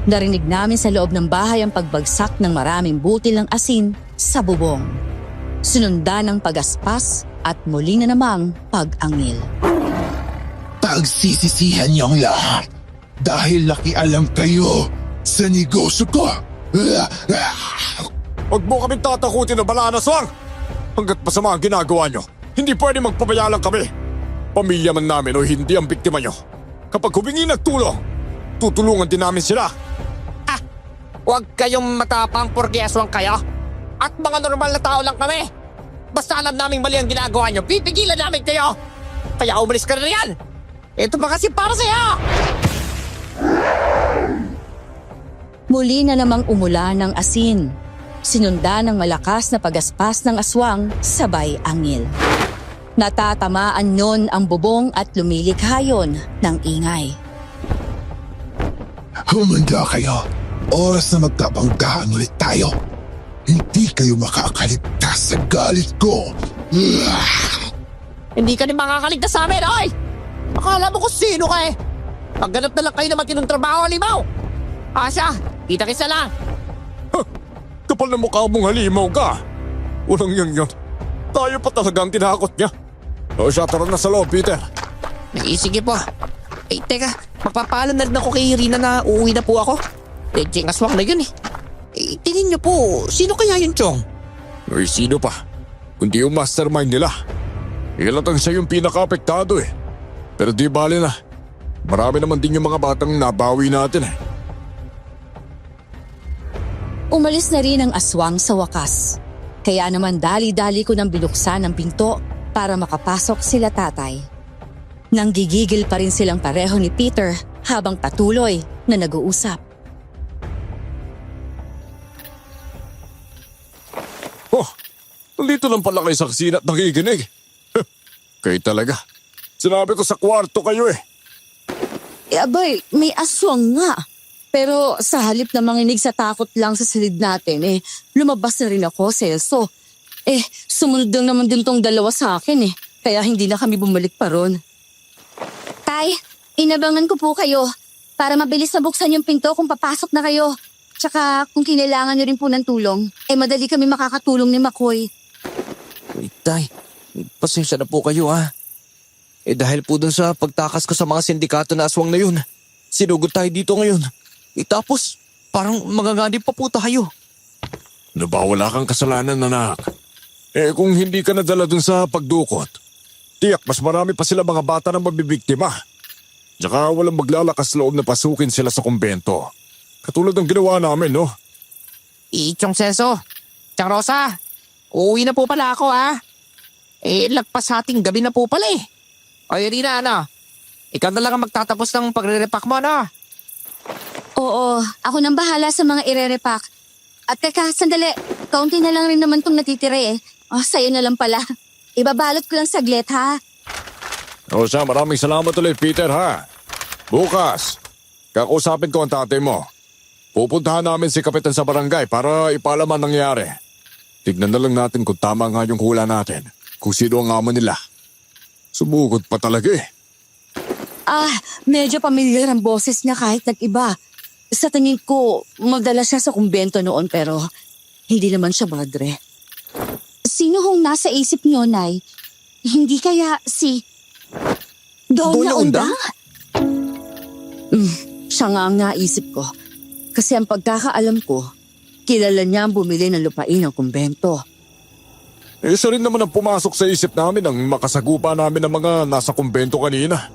Narinig namin sa loob ng bahay ang pagbagsak ng maraming butil ng asin sa bubong. Sinundan ng pagaspas at muli na namang pag-angil. Pagsisisihan niyo ang lahat dahil nakialam kayo sa negosyo ko. Huwag mo kaming tatakutin na bala na swang! Hanggat masama ang ginagawa nyo, hindi pwede magpabaya lang kami. Pamilya man namin o hindi ang biktima nyo. Kapag humingi ng tulong, tutulungan din namin sila. Huwag kayong matapang porque aswang kayo. At mga normal na tao lang kami. Basta alam naming mali ang ginagawa nyo, pipigilan namin kayo. Kaya umalis ka na riyan. Ito ba kasi para sa'yo? Muli na namang umulan ng asin. Sinundan ng malakas na pagaspas ng aswang sabay angil. Natatamaan nun ang bubong at lumilikha yun ng ingay. Humanda kayo. Oras na magkabanggaan ulit tayo. Hindi kayo makakaligtas sa galit ko. Hindi ka rin makakaligtas sa amin, oy! Akala mo kung sino ka eh. Pagganap na lang kayo na matinong trabaho, halimaw. Asya, kita-kisa lang. Kapal na mukha mong halimaw ka. Walang yun. Tayo pa talagang tinakot niya. O siya, tara na sa loob, Peter. Sige po. Teka, magpapaalam na rin ako kay Irina na uuwi na po ako. Jeng aswang na yun eh. Tingin niyo po, sino kaya yun, Chong? Ay, sino pa? Kundi yung mastermind nila. Ilatang siya yung pinaka-apektado eh. Pero di bali na. Marami naman din yung mga batang nabawi natin eh. Umalis na rin ang aswang sa wakas. Kaya naman dali-dali ko nang binuksan ang pinto para makapasok sila tatay. Nanggigigil pa rin silang pareho ni Peter habang patuloy na nag-uusap. Oh, nandito lang pala kayo sa kusina at nakikinig. Kayo talaga. Sinabi ko sa kwarto kayo eh. Abay, may aswang nga. Pero sa halip na manginig sa takot lang sa silid natin, lumabas na rin ako, Celso. Sumunod lang naman din tong dalawa sa akin kaya hindi na kami bumalik pa ron. Tay, inabangan ko po kayo para mabilis na buksan yung pinto kung papasok na kayo. Tsaka kung kinailangan nyo rin po ng tulong, madali kami makakatulong ni Makoy. Tay, pasensya na po kayo ha. Dahil po dun sa pagtakas ko sa mga sindikato na aswang na yun, sinugod tayo dito ngayon. Tapos, parang magaganib pa po tayo. Ano ba, wala kang kasalanan, anak? Kung hindi ka nadala dun sa pagdukot, tiyak mas marami pa sila mga bata na mabibiktima. Tsaka walang maglalakas loob na pasukin sila sa kumbento. Katulad ng ginawa namin, no? Chong Celso, Chang Rosa, uuwi na po pala ako ha. Lagpas sa ating gabi na po pala eh. O Irina, ikaw na lang ang magtatapos ng pagre-repack mo, no? Oo, ako nang bahala sa mga ire-repack. At teka, sandali, kaunti na lang rin naman itong natitira sa'yo na lang pala. Ibabalot ko lang saglit, ha? O siya, maraming salamat ulit, Peter, ha? Bukas, kakausapin ko ang tatay mo. Pupuntahan namin si Kapitan sa barangay para ipaalam ang nangyari. Tignan na lang natin kung tama nga yung hula natin. Kung sino ang amo nila. Sumugod pa talaga eh. Medyo pamilyar ang boses niya kahit nag-iba. Sa tingin ko, magdala siya sa kumbento noon pero hindi naman siya madre. Sino hong nasa isip niyo, Nay? Hindi kaya si Doña Undang? Siya nga ang naisip ko. Kasi ang pagkakaalam ko, kilala niya ang bumili ng lupain ng kumbento. Isa rin naman ang pumasok sa isip namin ang makasagupa namin ng mga nasa kumbento kanina.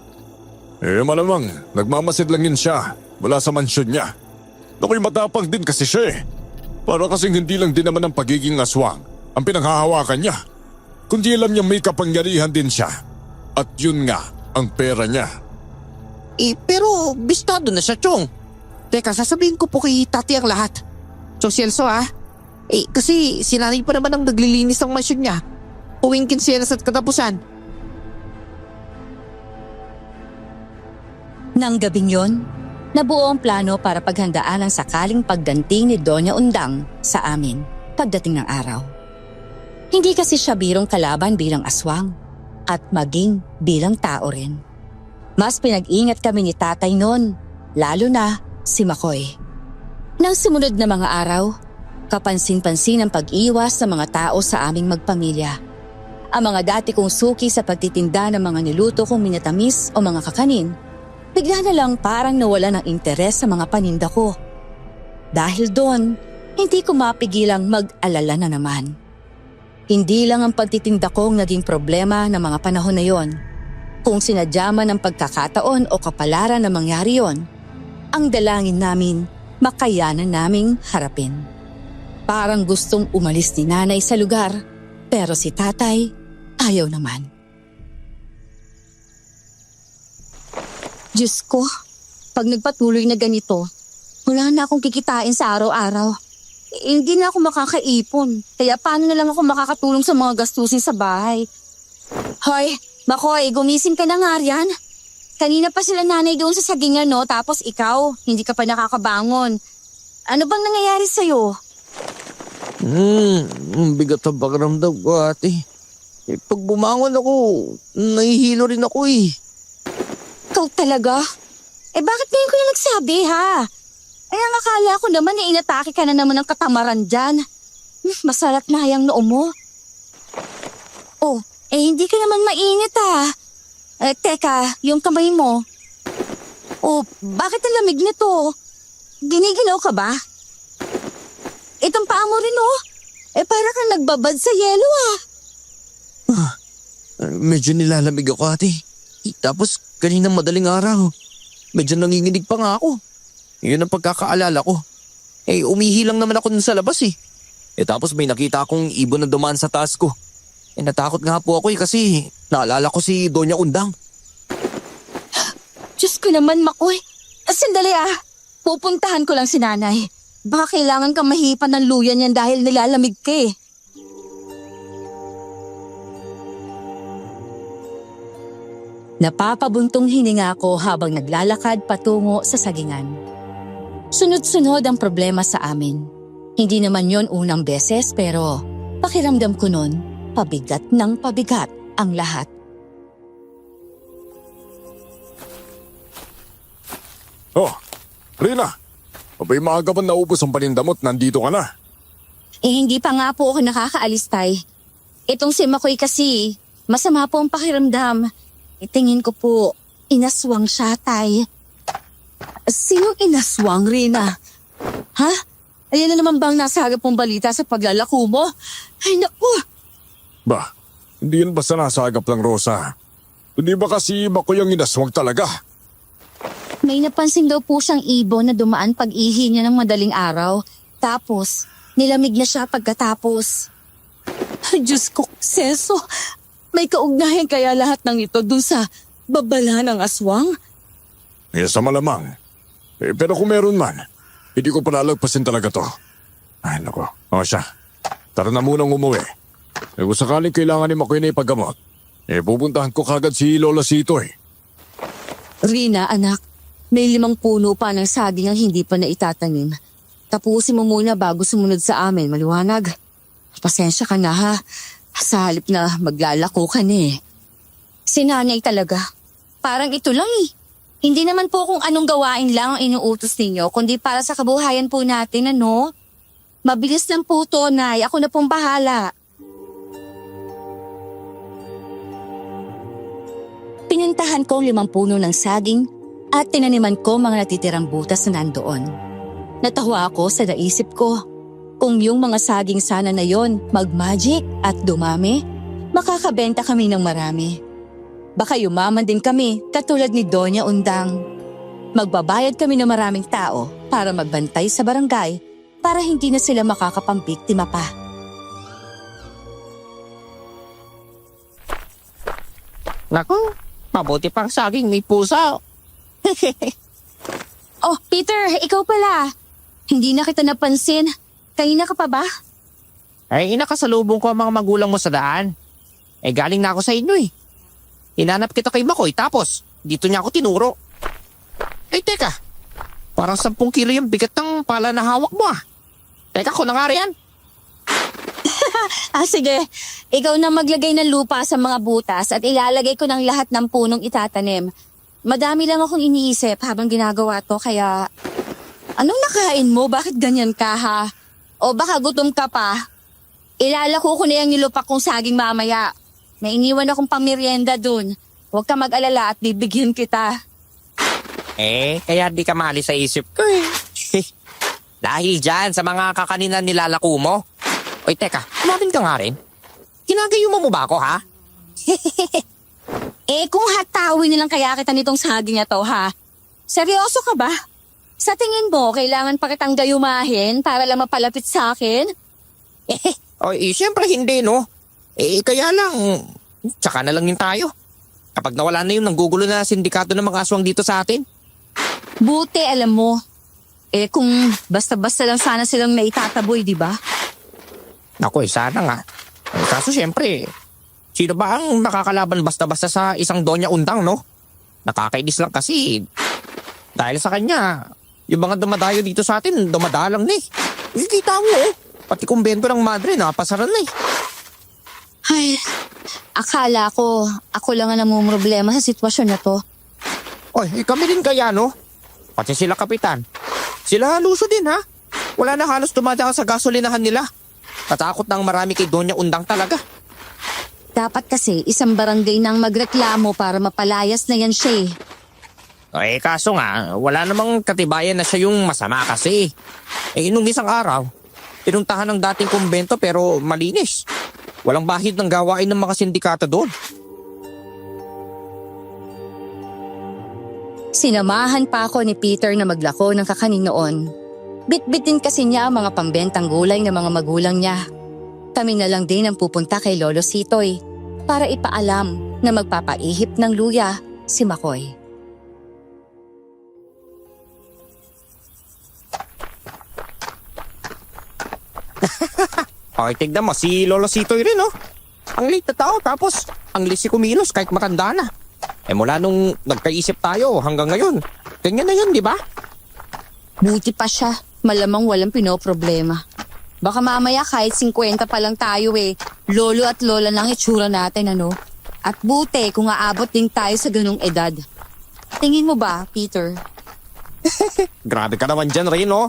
Malamang, nagmamasid lang yun siya mula sa mansyon niya. Nako'y matapang din kasi siya eh. Para kasing hindi lang din naman ang pagiging aswang ang pinanghahawakan niya. Kundi alam niya may kapangyarihan din siya. At yun nga ang pera niya. Pero bistado na siya, Chong. Teka, sasabihin ko po kay Tati ang lahat. Chong Celso ha. Kasi sinanay pa naman ang naglilinis ng mansyon niya. Uwing kinsenas at katapusan. Nang gabing yon, nabuo ang plano para paghandaan ang sakaling pagdating ni Doña Undang sa amin pagdating ng araw. Hindi kasi siya birong kalaban bilang aswang at maging bilang tao rin. Mas pinag-ingat kami ni tatay noon, lalo na si Makoy. Nang sumunod na mga araw, kapansin-pansin ang pag-iwas ng mga tao sa aming magpamilya. Ang mga dati kong suki sa pagtitinda ng mga niluto kong minatamis o mga kakanin, bigla na lang parang nawala ng interes sa mga paninda ko. Dahil doon, hindi ko mapigilang mag-alala na naman. Hindi lang ang pagtitinda kong naging problema ng mga panahon na yon. Kung sinadya man ang pagkakataon o kapalaran na mangyari yon, ang dalangin namin, makayanan naming harapin. Parang gustong umalis ni nanay sa lugar, pero si tatay ayaw naman. Diyos ko, pag nagpatuloy na ganito, wala na akong kikitain sa araw-araw. Hindi na ako makakaipon, kaya paano na lang ako makakatulong sa mga gastusin sa bahay? Hoy, Makoy, gumising ka na nga riyan. Kanina pa sila nanay doon sa sagingan, no? Tapos ikaw, hindi ka pa nakakabangon. Ano bang nangyayari sa'yo? Bigat ang pakiramdam ko, ate. Pag bumangon ako, nahihilo rin ako eh. Ikaw talaga? Bakit ngayon ko na nagsabi, ha? Ang akala ko naman inatake ka na naman ng katamaran dyan. Masalat na yung noo mo. Oh, hindi ka naman mainit, ha? Teka, yung kamay mo. Oh, bakit ang lamig nito? Giniginaw ka ba? Itong paa mo rin, oh. Para kang nagbabad sa yelo, Medyo nilalamig ako, ate. Tapos kaninang madaling araw, medyo nanginginig pa nga ako. Yun ang pagkakaalala ko. Umihi lang naman ako dun sa labas eh. Tapos may nakita akong ibon na dumaan sa taas ko. Natakot nga po ako kasi naalala ko si Doña Undang. Diyos ko naman, Makoy. Sandali, pupuntahan ko lang si nanay. Baka kailangan kang mahipan ng luya niyan dahil nilalamig ka eh. Napapabuntong hininga ko habang naglalakad patungo sa sagingan. Sunod-sunod ang problema sa amin. Hindi naman yon unang beses pero pakiramdam ko nun, pabigat ng pabigat ang lahat. Oh, Rina. Abay maaga ba naubos ang paninda mo at nandito ka na? Hindi pa nga po ako nakakaalis, tay. Itong si Makoy kasi, masama po ang pakiramdam. Tingin ko po, inaswang siya, tay. Sino inaswang, Rina? Ha? Ayan na naman bang nasa harap mong balita sa paglalako mo? Ay, naku! Ba, hindi yan basta nasagap lang, Rosa. Hindi ba kasi Makoy ang inaswang talaga? May napansin daw po siyang ibon na dumaan pag-ihi niya ng madaling araw. Tapos, nilamig na siya pagkatapos. Ay, Diyos ko, Seso! May kaugnayan kaya lahat ng ito dun sa babala ng aswang? Sa malamang. Pero kung meron man, hindi ko palalagpasin talaga to. Ay, nako. O siya, tara na munang umuwi. Kung sakaling kailangan ni Makoy na ipagamot, pupuntahan ko kagad si Lola Sitoy. Rina, anak, may 5 puno pa ng saging ang hindi pa naitatanim. Tapusin mo muna bago sumunod sa amin, maliwanag. Pasensya ka na, ha? Sa halip na maglalako ka na eh. Si nanay talaga. Parang ito lang eh. Hindi naman po kung anong gawain lang ang inuutos ninyo, kundi para sa kabuhayan po natin, ano? Mabilis lang po to, Nay. Ako na pong bahala. Pinintahan ko 5 puno ng saging at tinaniman ko mga natitirang butas na nandoon. Natawa ako sa naisip ko. Kung yung mga saging sana na yon mag-magic at dumami, makakabenta kami ng marami. Baka yumaman din kami katulad ni Doña Undang. Magbabayad kami ng maraming tao para magbantay sa barangay para hindi na sila makakapampiktima pa. Naku, mabuti pang saging may pusa. Oh, Peter, ikaw pala. Hindi na kita napansin. Kanina ka pa ba? Nakasalubong ko ang mga magulang mo sa daan. Galing na ako sa inyo eh. Hinanap kita kay Makoy tapos dito niya ako tinuro. Teka. Parang 10 kilo yung bigat ng pala na hawak mo ah. Teka, ko na nga riyan. Sige. Ikaw na maglagay ng lupa sa mga butas at ilalagay ko ng lahat ng punong itatanim. Madami lang akong iniisip habang ginagawa to kaya... Anong nakain mo? Bakit ganyan ka, ha? O baka gutom ka pa? Ilalako ko na yung nilupak kong saging mamaya. May iniwan akong pamerienda dun. Huwag ka mag-alala at bibigyan kita. Kaya di ka mali sa isip ko eh. Dahil dyan sa mga kakaninan nilalako mo. Oy, teka, umamin ka nga rin. Kinagayuman mo ba ako, ha? Kung hatawin nilang kaya kita nitong saging na to, ha? Seryoso ka ba? Sa tingin mo, kailangan pa kitang gayumahin para lang mapalapit sa akin? Siyempre hindi, no? Kaya lang, tsaka na lang yun tayo. Kapag nawala na yung nanggugulo na sindikato ng mga aswang dito sa atin. Buti, alam mo. Kung basta-basta lang sana silang naitataboy, di ba? Naku, sana nga. Kaso siyempre, sino ba ang makakalaban basta-basta sa isang Doña Undang, no? Nakakainis lang kasi. Dahil sa kanya, yung mga dumadayo dito sa atin, dumadalang na eh. Kita mo eh. Pati kumbento ng madre, nakapasaran na eh. Ay, akala ko, ako lang ang namumroblema sa sitwasyon na to. Oy, kami rin kaya, no? Pati sila kapitan. Sila luso din, ha? Wala na halos dumadaan sa gasolinahan nila. Natakot nang marami kay Doña Undang talaga. Dapat kasi isang barangay nang magreklamo para mapalayas na yan siya eh. Kaso nga, wala namang katibayan na siya yung masama kasi. Nung isang araw, pinuntahan ng dating kumbento pero malinis. Walang bahid ng gawain ng mga sindikata doon. Sinamahan pa ako ni Peter na maglako ng kakanin noon. Bitbitin kasi niya ang mga pambentang gulay ng mga magulang niya. Kami na lang din ang pupunta kay Lolo Sitoy para ipaalam na magpapaihip ng luya si Makoy. Tignan mo, si Lolo Sitoy rin, oh. Ang late na tao, tapos ang lisi kumilos kahit matanda na. Mula nung nagkaisip tayo hanggang ngayon, ganyan na yun, di ba? Buti pa siya, malamang walang pinoproblema. Baka mamaya kahit 50 pa lang tayo eh, lolo at lola nang itsura natin ano. At buti kung aabot din tayo sa ganung edad. Tingin mo ba, Peter? Grabe ka naman dyan, Ray, no?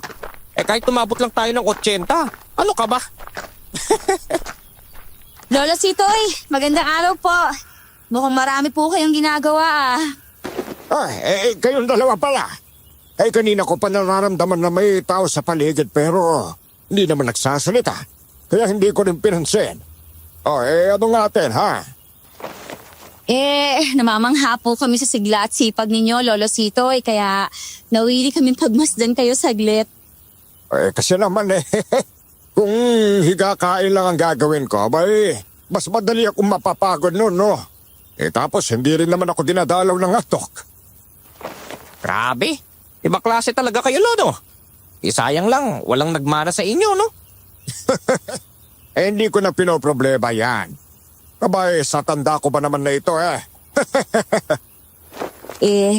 Kahit tumabot lang tayo ng 80, ano ka ba? Lola Sitoy, magandang araw po. Mukhang marami po kayong ginagawa ah. Kayong dalawa pala. Kanina ko pa nararamdaman na may tao sa paligid pero hindi naman nagsasalita. Kaya hindi ko rin pinansin. Ano nga atin, ha? Namamangha po kami sa sigla at sipag ninyo, Lolo Sitoy, kaya nawili kami pagmasdan kayo saglit. Kasi naman kung higakain lang ang gagawin ko, mas madali akong mapapagod nun, no? Tapos hindi rin naman ako dinadalaw ng atok. Grabe, ibang klase talaga kayo, Lolo. Sayang lang, walang nagmana sa inyo, no? Hindi ko na pinoproblema yan. Sa tanda ko ba naman na ito,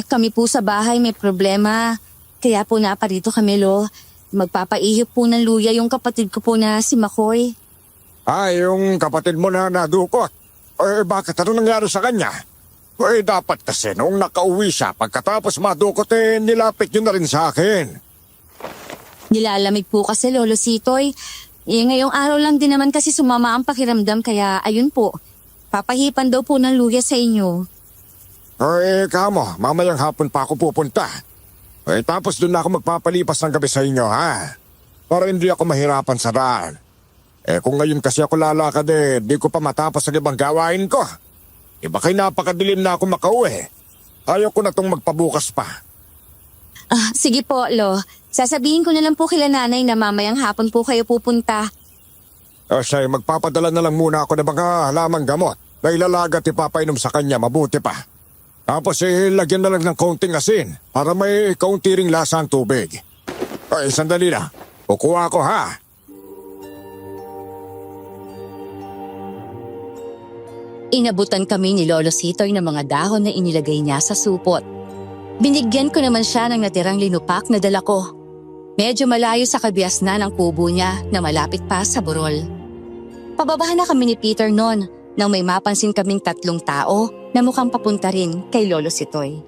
Kami po sa bahay may problema. Kaya po naparito kami, Lo. Magpapaihip po ng luya yung kapatid ko po na si Makoy. Yung kapatid mo na nadukot. Bakit ano nangyari sa kanya? Dapat kasi noong nakauwi siya, pagkatapos madukot nilapit nyo na rin sa akin. Nilalamig po kasi, Lolo Sitoy. Ngayong araw lang din naman kasi sumama ang pakiramdam kaya ayun po. Papahipan daw po ng luya sa inyo. Kamo, mamayang hapon pa ako pupunta. Tapos doon na ako magpapalipas ng gabi sa inyo, ha? Para hindi ako mahirapan sa daan. Kung ngayon kasi ako lalakad di ko pa matapos ang ibang gawain ko. Baka'y napakadilim na ako makauwi. Ayaw ko na tong magpabukas pa. Sige po, Lo. Sasabihin ko na lang po kila nanay na mamayang hapon po kayo pupunta. Siya, magpapadala na lang muna ako ng mga halamang gamot na ilalaga at ipapainom sa kanya, mabuti pa. Tapos lagyan na lang ng kaunting asin para may kaunti ring lasa ang tubig. Sandali na. Kukuha ko, ha? Inabutan kami ni Lolo Sitoy ng mga dahon na inilagay niya sa supot. Binigyan ko naman siya ng natirang linupak na dala ko. Medyo malayo sa kabiasnan ang kubo niya na malapit pa sa burol. Pababahan na kami ni Peter noon nang may mapansin kaming 3 tao na mukhang papunta rin kay Lolo Sitoy.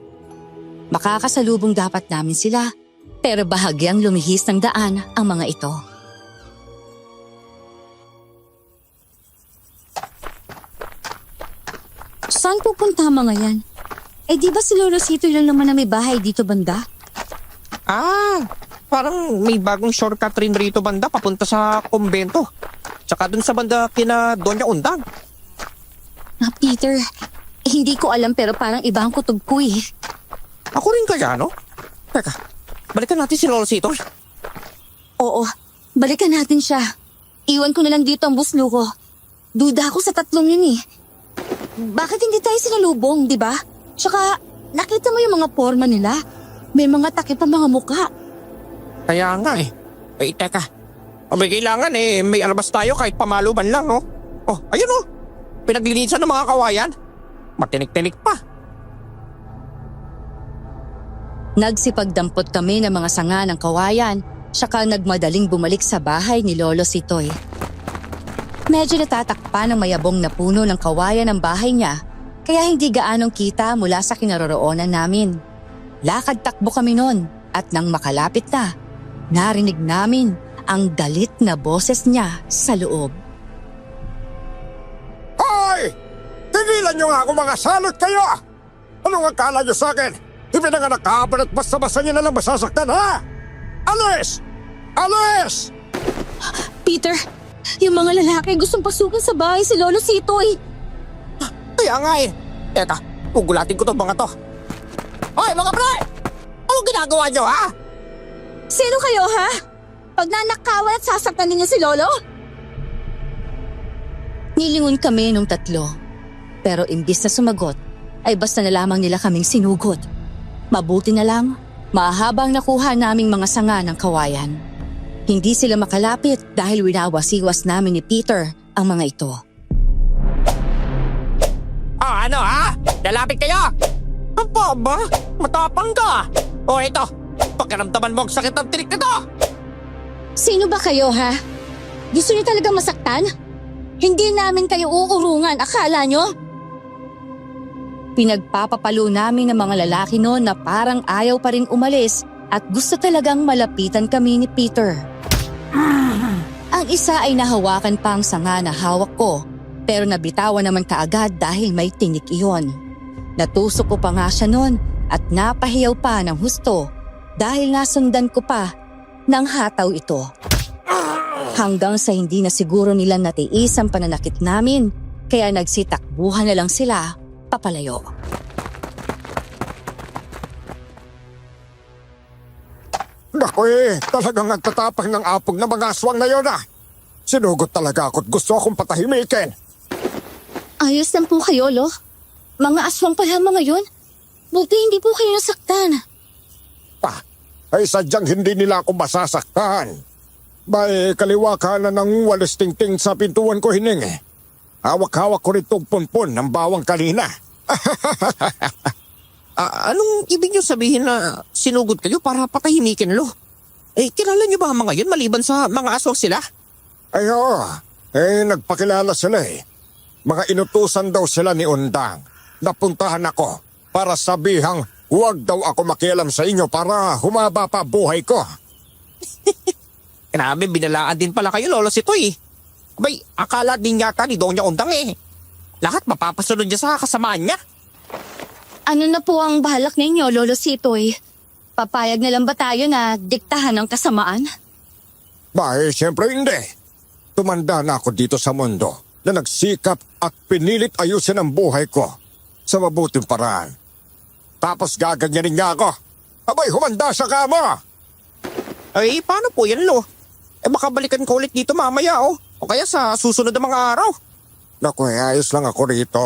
Makakasalubong dapat namin sila, pero bahagyang lumihis ng daan ang mga ito. Saan pupunta ang mga yan? Di ba si Lolo Sitoy lang naman na may bahay dito banda? Parang may bagong shortcut rin rito banda papunta sa kumbento. Tsaka dun sa banda kina Doña Undang. Peter, hindi ko alam pero parang iba ang kutob ko eh. Ako rin kaya, no? Teka, balikan natin si Lolo Sitoy. Oo, balikan natin siya. Iwan ko na lang dito ang buslo ko. Duda ako sa 3 yun eh. Bakit hindi tayo sinalubong, di ba? Tsaka, nakita mo yung mga forma nila. May mga takip ang mga muka. Kaya nga teka. May kailangan may alabas tayo kahit pamaluban lang, no? Ayun pinaglinisan ng mga kawayan. Matinik-tinik pa. Nagsipagdampot kami ng mga sanga ng kawayan, saka nagmadaling bumalik sa bahay ni Lolo Sitoy. Medyo natatakpan ng mayabong na puno ng kawayan ang bahay niya, kaya hindi gaanong kita mula sa kinaroroonan namin. Lakad takbo kami noon at nang makalapit na, narinig namin ang galit na boses niya sa loob. Hoy! Tigilan niyo nga ako, mga salot kayo! Anong akala niyo sa akin? Ipinanganak ka ba at basta-basta niyo na lang masasaktan, ha? Alis! Alis! Peter, yung mga lalaki gustong pasukin sa bahay si Lolo Sitoy. Kaya nga eh. Teka, ugulatin ko tong mga to. Hoy mga pre! Anong ginagawa niyo, ha? Sino kayo, ha? Pag nanakawan at sasaktan ninyo si Lolo? Nilingon kami nung tatlo. Pero imbis na sumagot, ay basta na lamang nila kaming sinugod. Mabuti na lang, mahabang nakuha naming mga sanga ng kawayan. Hindi sila makalapit dahil winawasiwas namin ni Peter ang mga ito. Ah, ano ha? Lalapit kayo? Aba ba? Matapang ka. O ito, pakiramdaman mo ang sakit ng tinik na to. Sino ba kayo, ha? Gusto niyo talagang masaktan? Hindi namin kayo uurungan, akala nyo? Pinagpapapalo namin ng mga lalaki noon na parang ayaw pa rin umalis at gusto talagang malapitan kami ni Peter. Ang isa ay nahawakan pa ang sanga na hawak ko, pero nabitawan naman kaagad dahil may tinik iyon. Natusok ko pa nga siya noon at napahiyaw pa ng husto dahil nasundan ko pa ng hataw ito. Hanggang sa hindi na siguro nila natiis ang pananakit namin, kaya nagsitakbuhan na lang sila papalayo. Naku eh, talagang nagtatapang ng apog na mga aswang na yun, ah! Sinugot talaga ako at gusto akong patahimikin. Ayos lang po kayo, Lo. Mga aswang pala mga yun. Buti hindi po kayo nasaktan. Ay sadyang hindi nila ako masasaktan. May kaliwa ka na ng walis tingting sa pintuan ko hining. Hawak-hawak ko rin punpon ng bawang kanina. Anong ibig niyo sabihin na sinugod kayo para patahimikin, Lo? Eh, kilala niyo ba ang mga yun maliban sa mga aswang sila? Ay oo, nagpakilala sila eh. Mga inutusan daw sila ni Undang. Napuntahan ako para sabihang huwag daw ako makialam sa inyo para humaba pa buhay ko. Grabe, binalaan din pala kayo, Lolo Sitoy. Abay, akala din yata ni Doña Undang eh. Lahat mapapasunod niya sa kasamaan niya. Ano na po ang balak ninyo, Lolo Sitoy? Papayag na lang ba tayo na diktahan ng kasamaan? Siyempre hindi. Tumanda na ako dito sa mundo na nagsikap at pinilit ayusin ang buhay ko sa mabuting paraan. Tapos gaganyanin niya ako. Abay, humanda sa kama! Ay, paano po yan, Lo? Eh, baka balikan ko ulit dito mamaya, oh. O kaya sa susunod na mga araw. Naku, ayos lang ako rito.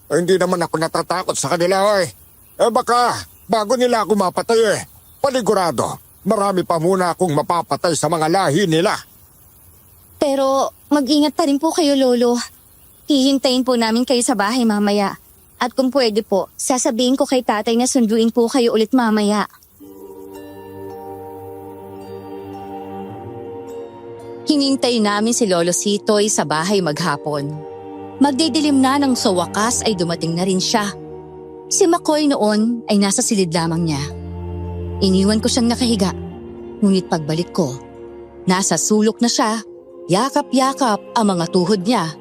Hindi naman ako natatakot sa kanila, eh. Baka bago nila ako mapatay, panigurado. Marami pa muna akong mapapatay sa mga lahi nila. Pero mag-ingat pa rin po kayo, Lolo. Hihintayin po namin kayo sa bahay mamaya. At kung pwede po, sasabihin ko kay tatay na sunduin po kayo ulit mamaya. Hinintay namin si Lolo Sitoy sa bahay maghapon. Magdidilim na nang sa wakas ay dumating na rin siya. Si Makoy noon ay nasa silid lamang niya. Iniwan ko siyang nakahiga. Ngunit pagbalik ko, nasa sulok na siya, yakap-yakap ang mga tuhod niya.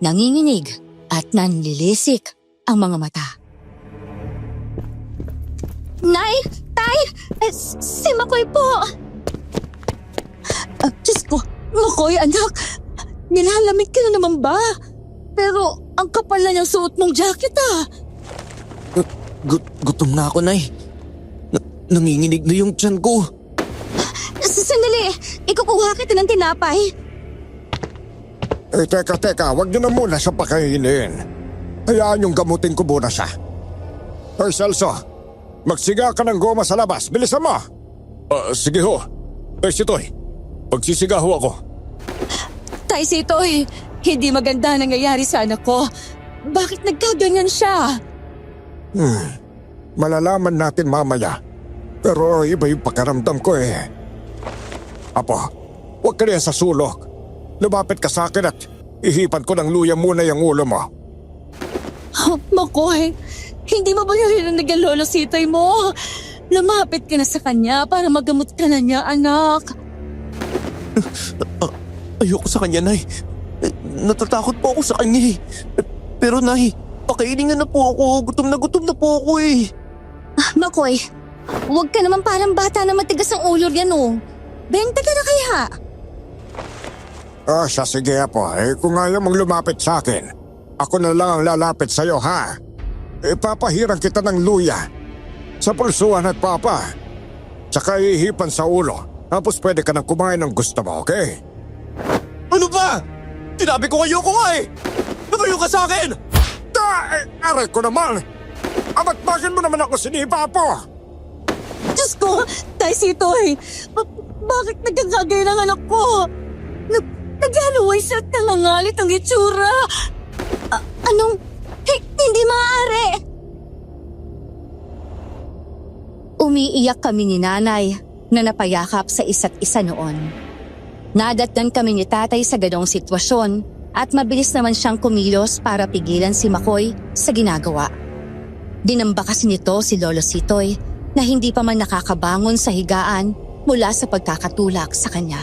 Nanginginig at nanlilisik ang mga mata. Nay! Tay! Si Makoy po! Diyos ko, Makoy anak! Nilalamig ka na naman ba? Pero ang kapal na niyang suot mong jacket Gutom na ako, Nay. Nanginginig na yung tiyan ko. Sandali, ikukuha kita ng tinapay. Teka, wag niyo na muna siya pakainin. Hayaan yung gamutin ko muna siya. Hoy, Celso, magsiga ka ng goma sa labas. Bilisan mo! Sige ho. Sitoy, pagsisiga ho ako. Tay Sitoy, hindi maganda nangyayari sa anak ko. Bakit nagkaganyan siya? Malalaman natin mamaya. Pero iba yung pakaramdam ko eh. Apo, huwag ka riyan sa sulok. Lumapit ka sa akin at ihipan ko ng luya muna yung ulo mo. Makoy, Hindi mo ba narinig ang lolo sitoy mo? Lumapit ka na sa kanya para magamot ka na niya, anak. Ayoko sa kanya, Nay. Natatakot po ako sa kanya eh. Pero Nay, pakainin niyo na po ako. Gutom na po ako eh. Makoy, huwag ka naman parang bata na matigas ang ulo yan oh. Benta ka na kaya? Siya sige po. Kung ayaw mong lumapit sa akin, ako na lang ang lalapit sa'yo, ha? Ipapahirang kita ng luya sa pulsuhan at papa. Tsaka ihipan sa ulo. Tapos pwede ka nang kumain ng gusto mo, okay? Ano ba? Sinabi ko kayo ko nga eh. Lumayo ka sa akin! Aray ko naman! Amat bakit mo naman ako sinipa po? Diyos ko, Tay Sitoy, bakit nagkagagay ng anak ko? Nag-aluway sa talangalit ang itsura. Anong, hindi maaari. Umiiyak kami ni nanay na napayakap sa isa't isa noon. Nadatnan kami ni tatay sa ganong sitwasyon at mabilis naman siyang kumilos para pigilan si Makoy sa ginagawa. Dinamba kasi nito si Lolo Sitoy na hindi pa man nakakabangon sa higaan mula sa pagkakatulak sa kanya.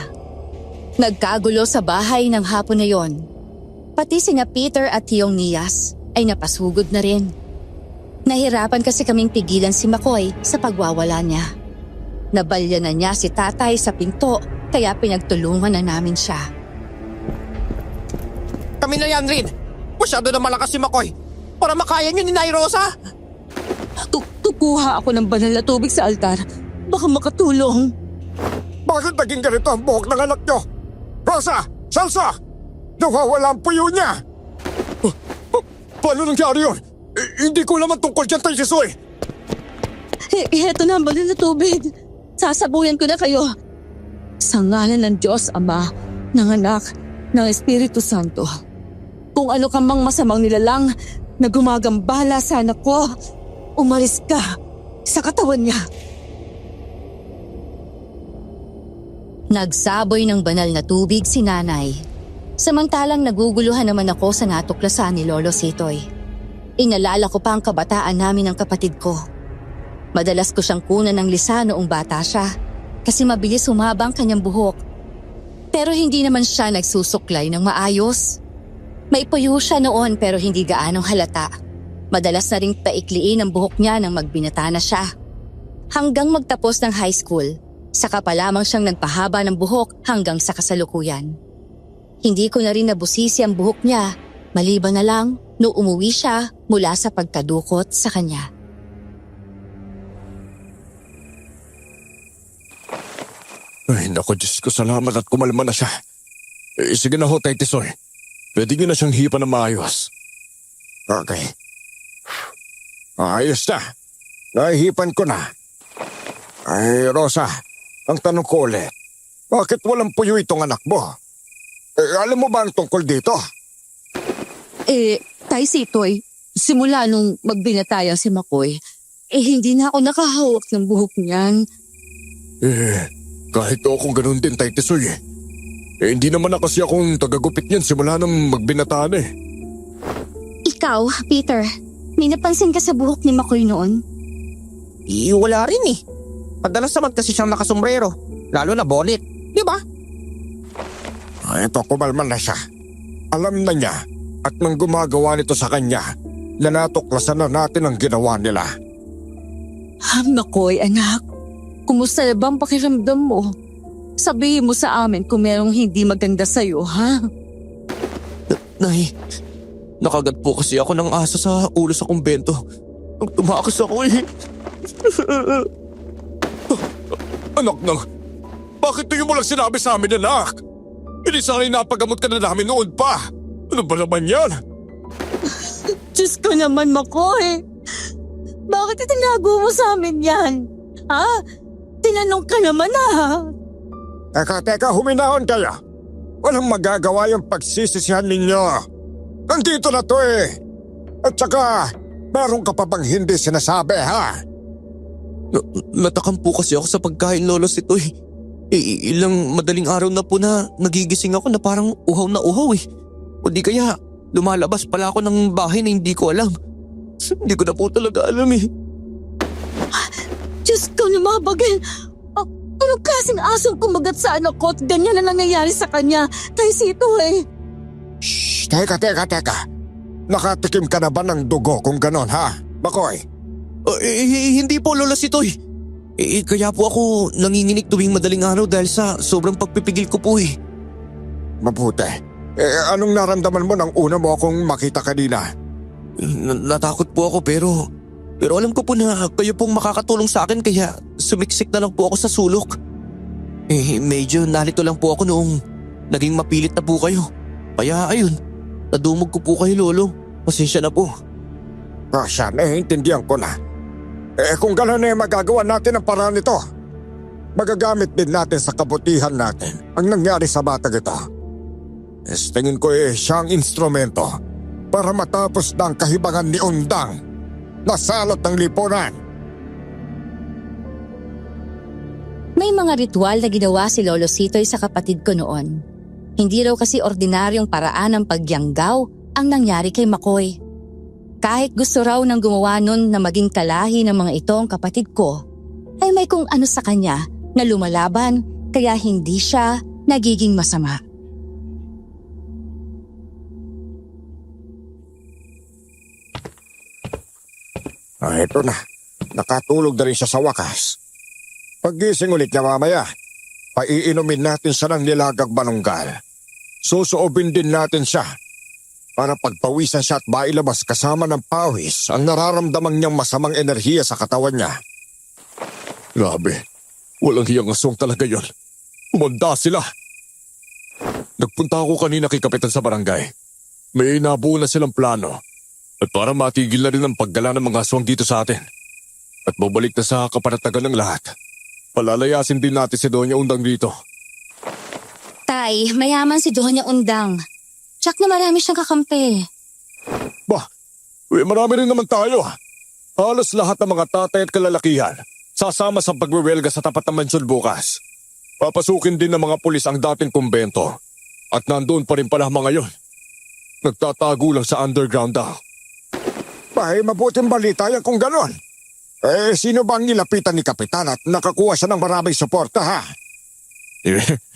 Nagkagulo sa bahay ng hapon na yon. Pati sina Peter at Tiyong Nias ay napasugod na rin. Nahirapan kasi kaming pigilan si Makoy sa pagwawala niya. Nabalya na niya si tatay sa pinto kaya pinagtulungan na namin siya. Kami na yan rin. Masyado na malakas si Makoy. Para makaya niyo ni Nay Rosa. Tukuha ako ng banal na tubig sa altar. Baka makatulong. Bakit naging ganito ang buhok ng anak nyo? Rosa! Salsa! Nawawala ang puyo niya! Paano nangyari yun? Hindi ko naman tungkol dyan tayo si Soy! Heto na ang banal na tubig. Sasabuyan ko na kayo. Sa ngalan ng Diyos Ama, ng Anak, ng Espiritu Santo. Kung ano ka mang masamang nilalang na gumagambala sa anak ko, umalis ka sa katawan niya. Nagsaboy ng banal na tubig si nanay. Samantalang naguguluhan naman ako sa natuklasan ni Lolo Sitoy. Inalala ko pa ang kabataan namin ng kapatid ko. Madalas ko siyang kunan ng lisa noong bata siya kasi mabilis humabang kanyang buhok. Pero hindi naman siya nagsusuklay ng maayos. May puyo siya noon pero hindi gaanong halata. Madalas na ring paikliin ang buhok niya nang magbinata na siya. Hanggang magtapos ng high school, saka pa lamang siyang nagpahaba ng buhok hanggang sa kasalukuyan. Hindi ko na rin nabusisi ang buhok niya, maliban na lang no umuwi siya mula sa pagkadukot sa kanya. Ay, naku, Diyos ko, salamat at kumalma na siya. Sige na ho, Tay Tisoy. Pwede nyo na siyang hipan na maayos. Okay. Ayos na. Nahihipan ko na. Ay, Rosa, ang tanong ko ulit, bakit walang puyo itong anak mo? Alam mo ba ang tungkol dito? Tay Sitoy, simula nung magbinatayan si Makoy, hindi na ako nakahawak ng buhok niyan. Kahit ako ganun din, Tay Tisoy eh. Hindi naman na kasi akong tagagupit niyan simula nang magbinataan eh. Ikaw, Peter, may napansin ka sa buhok ni Makoy noon? Wala rin eh. Madalas naman kasi siyang nakasombrero. Lalo na bonnet. Di ba? Ito, kumalman na siya. Alam na niya at nang gumagawa nito sa kanya na natuklasan na natin ang ginawa nila. Makoy, anak. Kumusta na bang pakiramdam mo? Sabihin mo sa amin kung merong hindi maganda sa'yo, ha? Nay, nakagat po kasi ako ng aso sa ulo sa kumbento. Tumakas ako eh. Anak nang, bakit tingin mo lang sinabi sa amin, anak? Hindi sana'y napagamot ka na namin noon pa. Ano ba naman yan? Diyos ko naman, Makoy. Bakit itinago mo sa amin yan? Ha? Tinanong ka naman, ha? Teka, huminahon kayo. Walang magagawa yung pagsisisihan ninyo. Nandito na to eh. At saka, meron ka pa bang hindi sinasabi, ha? Natakam po kasi ako sa pagkain, Lolo Sitoy. Ilang madaling araw na po na nagigising ako na parang uhaw na uhaw eh. O di kaya lumalabas pala ako ng bahay na hindi ko alam. Hindi ko na po talaga alam eh. Diyos ko, lumabagin! Anong klaseng asong kumagat sa anak ko at ganyan na nangyayari sa kanya? Tayo sito eh. Shh! Teka. Nakatikim ka na ba ng dugo kung ganon, ha? Makoy? Hindi po, Lola Sitoy. Kaya po ako nanginginig tuwing madaling araw dahil sa sobrang pagpipigil ko po eh. Mabuti. Anong naramdaman mo nang una mo akong makita kanina? Natakot po ako pero alam ko po na kayo pong makakatulong sa akin kaya sumiksik na lang po ako sa sulok. Medyo nalito lang po ako noong naging mapilit na po kayo. Kaya ayun, nadumog ko po kayo, Lolo. Pasensya na po. Siya, naiintindihan ko na. Kung gano'n magagawa natin ang paraan nito, magagamit din natin sa kabutihan natin ang nangyari sa batang ito. Tingin ko siya ang instrumento para matapos na ang kahibangan ni Undang na salot ng lipunan. May mga ritual na ginawa si Lolo Sitoy sa kapatid ko noon. Hindi raw kasi ordinaryong paraan ng pagyanggaw ang nangyari kay Makoy. Kahit gusto raw ng gumawa nun na maging kalahi ng mga ito ang kapatid ko, ay may kung ano sa kanya na lumalaban kaya hindi siya nagiging masama. Ito na. Nakatulog na rin siya sa wakas. Paggising ulit niya mamaya, paiinumin natin siya ng nilagag manunggal. Susuobin din natin siya para pagpawisan siya at mailabas kasama ng pawis ang nararamdaman niyang masamang enerhiya sa katawan niya. Grabe, walang hiyang aswang talaga yon. Umanda sila. Nagpunta ako kanina kay Kapitan sa barangay. May nabuo na silang plano. At para matigil na rin ang paggala ng mga aswang dito sa atin. At mabalik na sa kapanatagan ng lahat. Palalayasin din natin si Doña Undang dito. Tay, mayaman si Doña Undang. Tsak na marami siyang kakampi. Marami rin naman tayo. Halos lahat ng mga tatay at kalalakihan sasama sa pagwewelga sa tapat ng mansyon bukas. Papasukin din ng mga pulis ang dating kumbento. At nandoon pa rin pala mga yon. Nagtatago lang sa underground daw. Mabuting balita yan kung ganon. Sino bang nilapitan ni Kapitan at nakakuha siya ng maraming suporta, ha?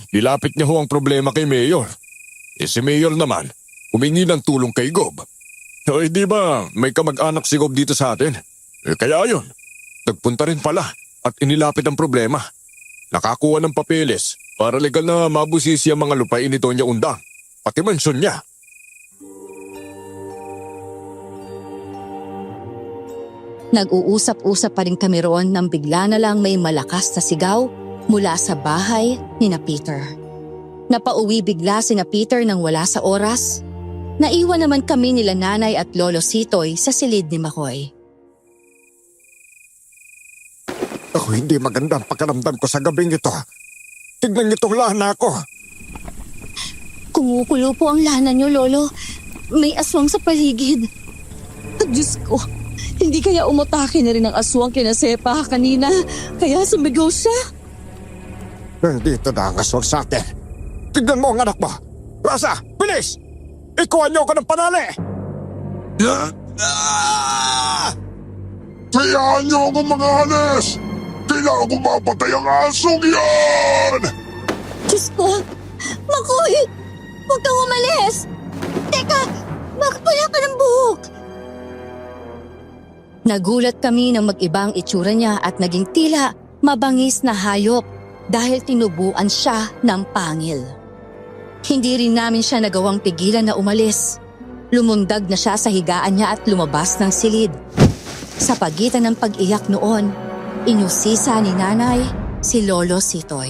Nilapit niya ho ang problema kay Mayor. Si Mayor naman, humingi ng tulong kay Gob. Di ba may kamag-anak si Gob dito sa atin? Kaya ayun, nagpunta rin pala at inilapit ang problema. Nakakuha ng papeles para legal na mabusisi ang mga lupain ni Doña Undang, pati mansyon niya. Nag-uusap-usap pa rin kami roon nang bigla na lang may malakas na sigaw mula sa bahay ni na Peter. Napauwi bigla si na Peter nang wala sa oras. Naiwan naman kami nila nanay at Lolo Sitoy sa silid ni Makoy. Ako, hindi maganda ang pakiramdam ko sa gabing ito. Tignan itong lana ko. Kumukulo po ang lana niyo, Lolo. May aswang sa paligid. Diyos ko, hindi kaya umutake na rin ang aswang kina Sepa kanina, kaya sumigaw siya. Nandito na ang aswang sa atin. Tignan mo ang anak mo. Rosa, bilis! Ikuha niyo ako ng panali! Hayaan niyo ako mga halis! Kailangan ko mapatay ang asong yan! Diyos ko! Makoy! Huwag kang umalis! Teka! Bakit wala ka ng buhok? Nagulat kami nang mag-ibang itsura niya at naging tila mabangis na hayop dahil tinubuan siya ng pangil. Hindi rin namin siya nagawang pigilan na umalis. Lumundag na siya sa higaan niya at lumabas ng silid. Sa pagitan ng pag-iyak noon, inusisa ni nanay si Lolo Sitoy.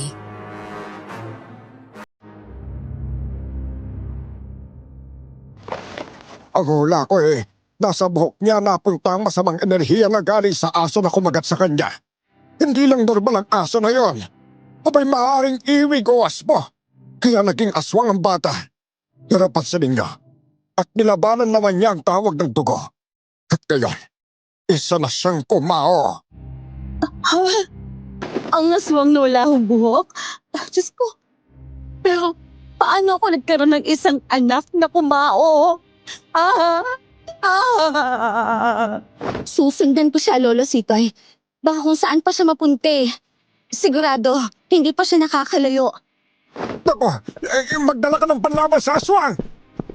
Ang hula ko nasa buhok niya napunta ang masamang enerhiya na galing sa aso na kumagat sa kanya. Hindi lang normal ang aso na yon. Abay maaaring iwig o aspo. Kaya naging aswang ang bata. Napansinin niya. At nilabanan naman niya ang tawag ng dugo. At ngayon, isa na siyang kumao. Ha? Ang aswang na wala akong buhok? Diyos ko. Pero paano ako nagkaroon ng isang anak na kumao? Susundan ko siya, Lolo Sitoy. Baka kung saan pa siya mapunti. Sigurado, hindi pa siya nakakalayo. Nako, magdala ka ng panlaban sa aswang!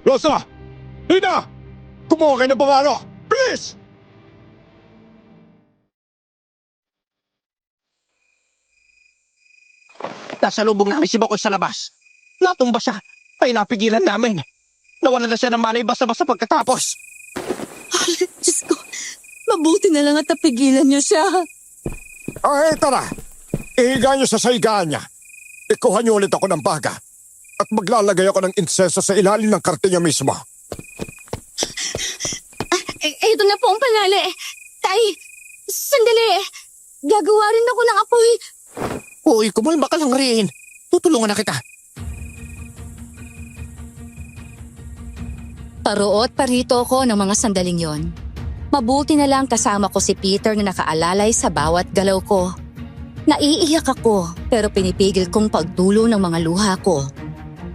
Rosa! Hina! Kumuha kayo ng pamalo! Please! Nasa lubong namin si Makoy sa labas. Natumba siya. Ay napigilan namin. Nawala na siya ng malay basta-basta pagkatapos. Diyos ko, mabuti na lang at napigilan niyo siya. Ay, tara! Ihiga niyo sa saigaan niya. Ikuha niyo ulit ako ng baga. At maglalagay ako ng insenso sa ilalim ng karte niya mismo. Ito na po ang panali. Tay, sandali. Gagawa rin ako ng apoy. Uy, kumalma ka lang rin. Tutulungan na kita. Paruot parito ko ng mga sandaling yon. Mabuti na lang kasama ko si Peter na nakaalalay sa bawat galaw ko. Naiiyak ako pero pinipigil kong pagtulo ng mga luha ko.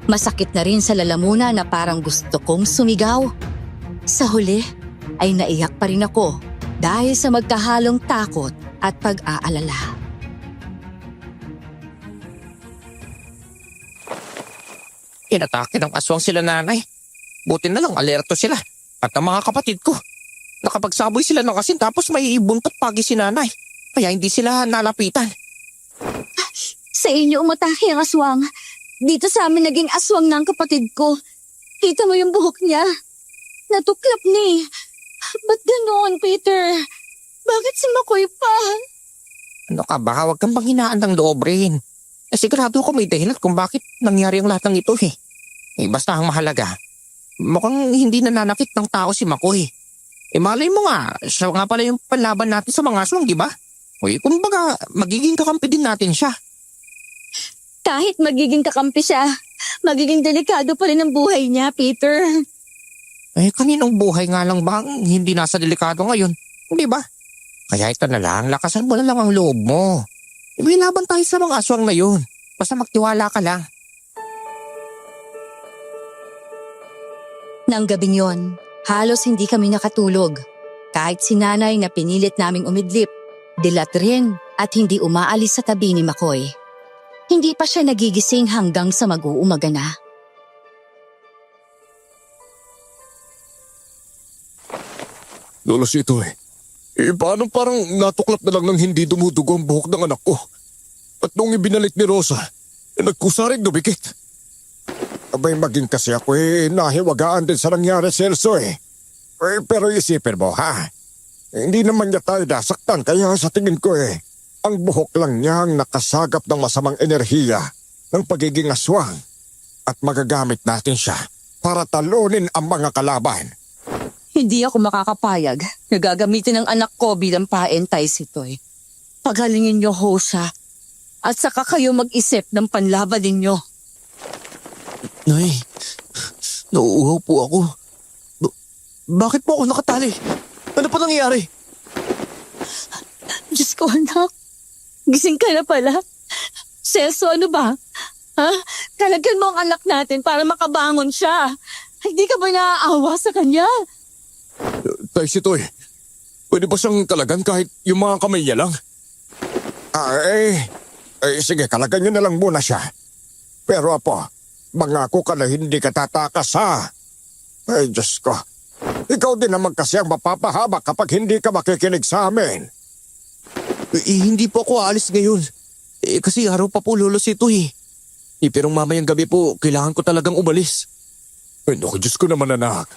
Masakit na rin sa lalamunan na parang gusto kong sumigaw. Sa huli ay naiyak pa rin ako dahil sa magkahalong takot at pag-aalala. Inatake ng aswang sila nanay. Buti na lang alerto sila. At ang mga kapatid ko. Nakapagsaboy sila ng asin tapos may buntot pagi si nanay. Kaya hindi sila nalapitan. Sa inyo umatake ang aswang. Dito sa amin naging aswang ng kapatid ko. Kita mo yung buhok niya. Natuklap ni. Ba't ganoon, Peter? Bakit si Makoy pa? Ano ka ba? Huwag kang panghinaan ng loob rin. Sigurado ko may dahilan kung bakit nangyari ang lahat ng ito eh. Basta ang mahalaga. Mukhang hindi nananakit ng tao si Makoy. Malay mo nga, siya nga pala yung panlaban natin sa mga aswang, di ba? Kumbaga, magiging kakampi din natin siya. Kahit magiging kakampi siya, magiging delikado pa rin ang buhay niya, Peter. Kaninong buhay nga lang ba ang hindi nasa delikado ngayon? Di ba? Kaya ito na lang, lakasan mo na lang ang loob mo. May laban tayo sa mga aswang na yun. Basta magtiwala ka lang. Nang gabing yon, halos hindi kami nakatulog. Kahit si nanay na pinilit naming umidlip, dilat rin at hindi umaalis sa tabi ni Makoy. Hindi pa siya nagigising hanggang sa mag-uumaga na. Lolo Sito paano parang natuklap na lang ng hindi dumudugo ang buhok ng anak ko? At nung ibinalik ni Rosa, nagkusaring dumikit. Abay maging kasi ako nahiwagaan din sa nangyari, Celso pero isipin mo ha, hindi naman niya tayo nasaktan kaya sa tingin ko ang buhok lang niya ang nakasagap ng masamang enerhiya ng pagiging aswang at magagamit natin siya para talunin ang mga kalaban. Hindi ako makakapayag na gagamitin ng anak ko bilang paentay sitoy. Pagalingin niyo ho siya at saka kayo mag-isip ng panlaban ninyo. Nay, nauuhaw po ako. Bakit po ako nakatali? Ano pa nangyayari? Diyos ko, anak. Gising ka na pala. Celso, ano ba? Ha? Talagyan mo ang anak natin para makabangon siya. Hindi ka ba naaawa sa kanya? Tay Sitoy, pwede ba siyang kalagan kahit yung mga kamay niya lang? Sige, kalagan niyo na lang muna siya. Pero apo, mangako ka na hindi ka tatakas ha. Ay, Diyos ko. Ikaw din naman kasi ang mapapahaba kapag hindi ka makikinig sa amin. Hindi po ako aalis ngayon. Kasi araw pa po Lolo Sito pero mamayang gabi po, kailangan ko talagang umalis. Ay, naku, Diyos ko naman anak.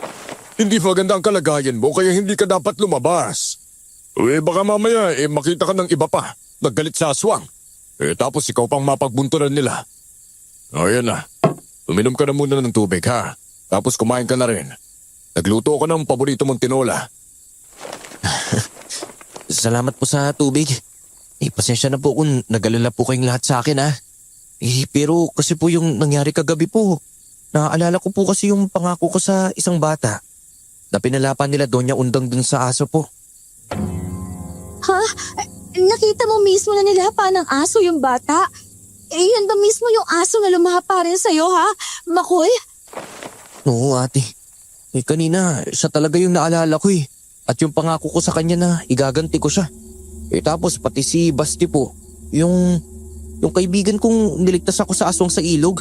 Hindi maganda ang kalagayan mo kaya hindi ka dapat lumabas. Baka mamaya makita ka ng iba pa, naggalit sa aswang. Tapos ikaw pang mapagbunturan nila. Ayan na, uminom ka na muna ng tubig ha. Tapos kumain ka na rin. Nagluto ka ng paborito mong tinola. Salamat po sa tubig. Pasensya na po kung nag-alala po kayong lahat sa akin pero kasi po yung nangyari kagabi po. Naaalala ko po kasi yung pangako ko sa isang bata na pinalapan nila Doña Undang dun sa aso po. Ha? Nakita mo mismo na nilapa ng aso yung bata? Yan ba mismo yung aso na lumapa rin sa'yo, ha? Makoy? Oo, ate. Kanina, siya talaga yung naalala ko eh. At yung pangako ko sa kanya na igaganti ko siya. Tapos pati si Basti po, yung kaibigan kong niligtas ako sa aswang sa ilog.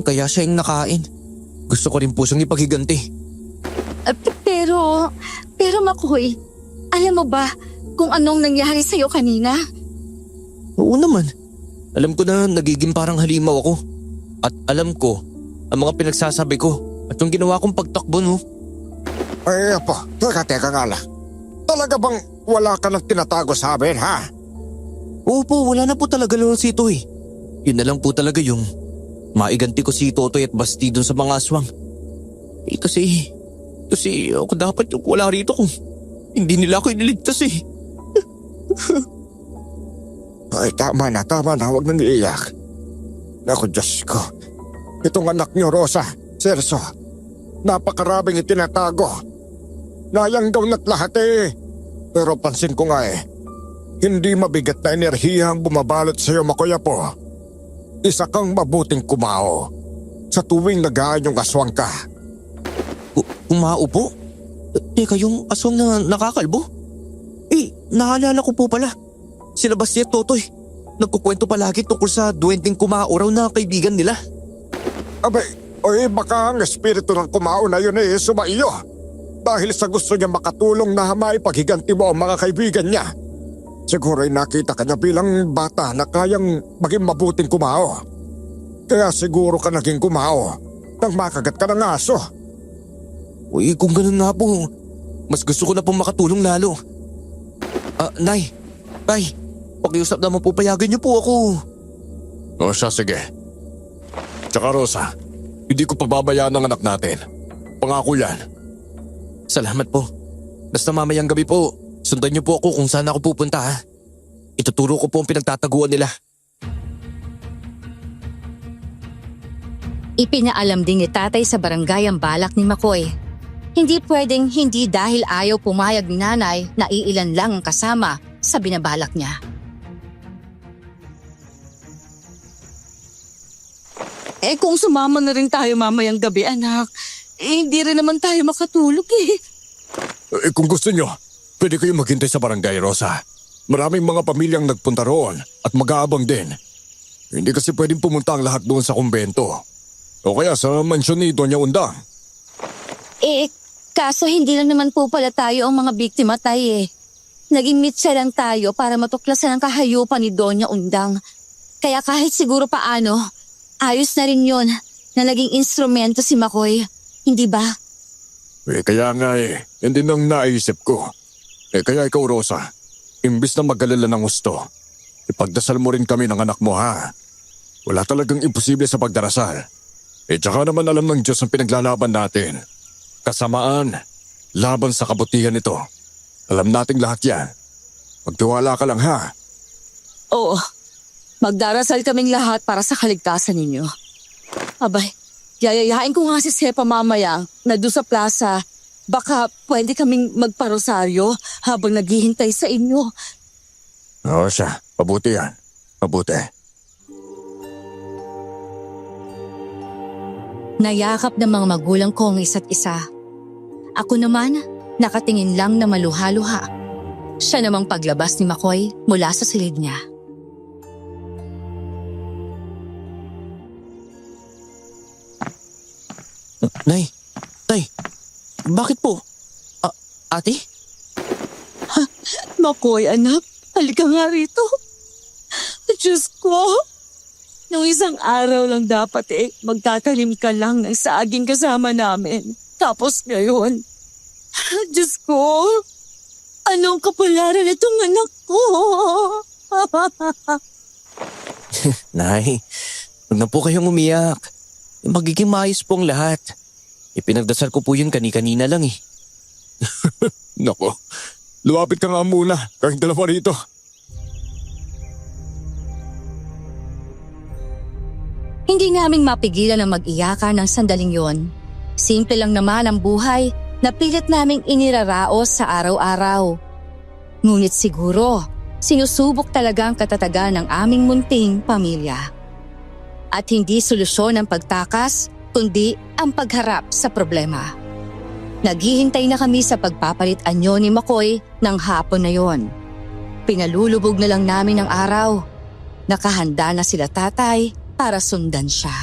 Kaya siya yung nakain. Gusto ko rin po siyang ipaghiganti. Pero Makoy, alam mo ba kung anong nangyari sa'yo kanina? Oo naman. Alam ko na nagiging parang halimaw ako. At alam ko ang mga pinagsasabi ko at yung ginawa kong pagtakbo no. Ay, po, teka nga lang. Talaga bang wala ka nang tinatago sa amin, ha? Opo, wala na po talaga Lolosito eh. Yun na lang po talaga yung maiganti ko si Totoy at Basti dun sa mga aswang. Kasi ako dapat yung wala rito kung hindi nila ako iniligtas eh. Ay, tama na. Huwag nang iiyak. Naku, Diyos ko. Itong anak niyo, Rosa, Serso, napakaraming itinatago. Nayanggaw na't lahat eh. Pero pansin ko nga eh, hindi mabigat na enerhiya ang bumabalot sa'yo, Makoy-apo. Isa kang mabuting kumao sa tuwing nagaan yung aswang ka. Kumao po? Teka, yung aswang na nakakalbo? Naalala ko po pala. Sila Basti at Totoy. Nagkukwento palagi tungkol sa duwending kumao raw na kaibigan nila. Baka ang espiritu ng kumao na yun eh sumaiyo. Dahil sa gusto niya makatulong na maipaghiganti mo ang mga kaibigan niya. Siguro ay nakita ka niya bilang bata na kayang maging mabuting kumao. Kaya siguro ka naging kumao nang makagat ka ng aso. Kung ganun nga po, mas gusto ko na pong makatulong lalo. Nay, pakiusap naman po, payagan niyo po ako. O siya, sige. Tsaka Rosa, hindi ko pababayaan ang anak natin. Pangako yan. Salamat po. Basta mamayang gabi po, sundan niyo po ako kung saan ako pupunta ha. Ituturo ko po ang pinagtataguan nila. Ipinaalam din ni tatay sa barangay ang balak ni Makoy. Hindi pwedeng hindi dahil ayaw pumayag ni nanay na iilan lang ang kasama sa binabalak niya. Kung sumama na rin tayo mamayang gabi, anak, hindi rin naman tayo makatulog eh. Kung gusto nyo, pwede kayo maghintay sa barangay, Rosa. Maraming mga pamilyang nagpunta roon at mag-aabang din. Hindi kasi pwedeng pumunta ang lahat doon sa kumbento. O kaya sa mansyon ni Doña Undang. Kaso hindi lang naman po pala tayo ang mga biktima, tay eh. Naging mitsa lang tayo para matuklasan ang kahayupan ni Doña Undang. Kaya kahit siguro paano, ayos na rin yun na naging instrumento si Makoy. Hindi ba? Kaya nga hindi nang naisip ko. Kaya ikaw, Rosa, imbis na mag-alala ng gusto, ipagdasal mo rin kami ng anak mo, ha? Wala talagang imposible sa pagdarasal. Tsaka naman alam ng Diyos ang pinaglalaban natin. Kasamaan, laban sa kabutihan nito. Alam nating lahat yan. Magtiwala ka lang, ha? Oo, magdarasal kaming lahat para sa kaligtasan ninyo. Abay, yayayain ko nga si Sepa mamaya na doon sa plaza. Baka pwede kaming magparosaryo habang naghihintay sa inyo. Oo siya, mabuti yan. Mabuti. Nayakap ng mga magulang ko ang isa't isa. Ako naman, nakatingin lang na maluha-luha. Siya namang paglabas ni Makoy mula sa silid niya. Nay, bakit po? Ate? Makoy, anak, halika nga rito. Diyos ko, nung isang araw lang dapat magtatanim ka lang ng saging kasama namin. Tapos ngayon, Diyos ko, anong kapalaran itong anak ko? Nay, huwag na po kayong umiyak. Magiging maayos po ang lahat. Ipinagdasal ko po yun kani-kanina lang eh. Nako, luwapit ka nga muna. Kayong dalawa rito. Hindi namin mapigilan ang mag-iyakan ng sandaling yon. Simple lang naman ang buhay na pilit naming iniraraos sa araw-araw. Ngunit siguro, sinusubok talaga ang katatagan ng aming munting pamilya. At hindi solusyon ang pagtakas, kundi ang pagharap sa problema. Naghihintay na kami sa pagpapalit anyo ni Makoy ng hapon na yon. Pinalulubog na lang namin ang araw. Nakahanda na sila tatay para sundan siya.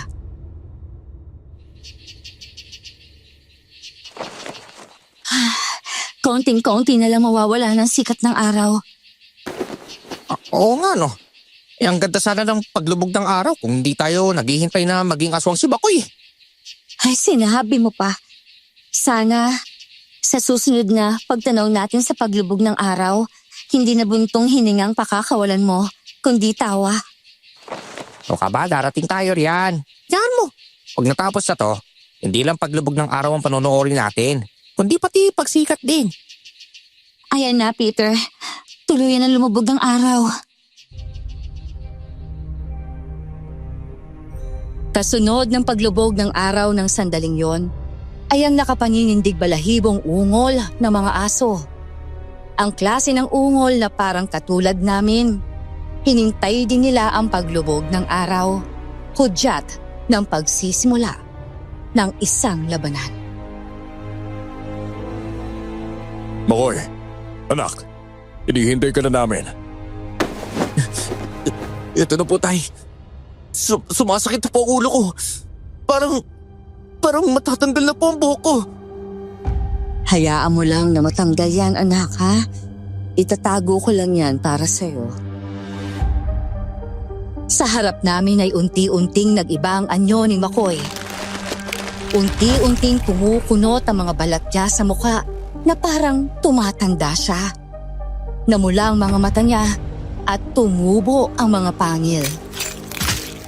Konting-konti na lang mawawala ng sikat ng araw. Oo nga no. Ang ganda sana ng paglubog ng araw kung hindi tayo naghihintay na maging aswang si Bakoy. Ay, sinabi mo pa. Sana sa susunod na pagtanaw natin sa paglubog ng araw, hindi na buntong hiningang pakakawalan mo, kundi tawa. O ka ba, darating tayo riyan. Yan mo. Pag natapos na to, hindi lang paglubog ng araw ang panonoorin natin, kundi pati pagsikat din. Ayan na, Peter. Tuluyan ang lumubog ng araw. Kasunod ng paglubog ng araw ng sandaling yon, ay ang nakapaninindig balahibong ungol ng mga aso. Ang klase ng ungol na parang katulad namin. Hinintay din nila ang paglubog ng araw, hudyat ng pagsisimula ng isang labanan. Makoy, anak, hinihintay ka na namin. Ito na po tay. Sumasakit na po ang ulo ko. Parang matatanggal na po ang buhok ko. Hayaan mo lang na matanggal yan, anak, ha? Itatago ko lang yan para sa'yo. Sa harap namin ay unti-unting nag-iba ang anyo ni Makoy. Unti-unting kumukunot ang mga balat niya sa mukha na parang tumatanda siya. Namula ang mga mata niya at tumubo ang mga pangil.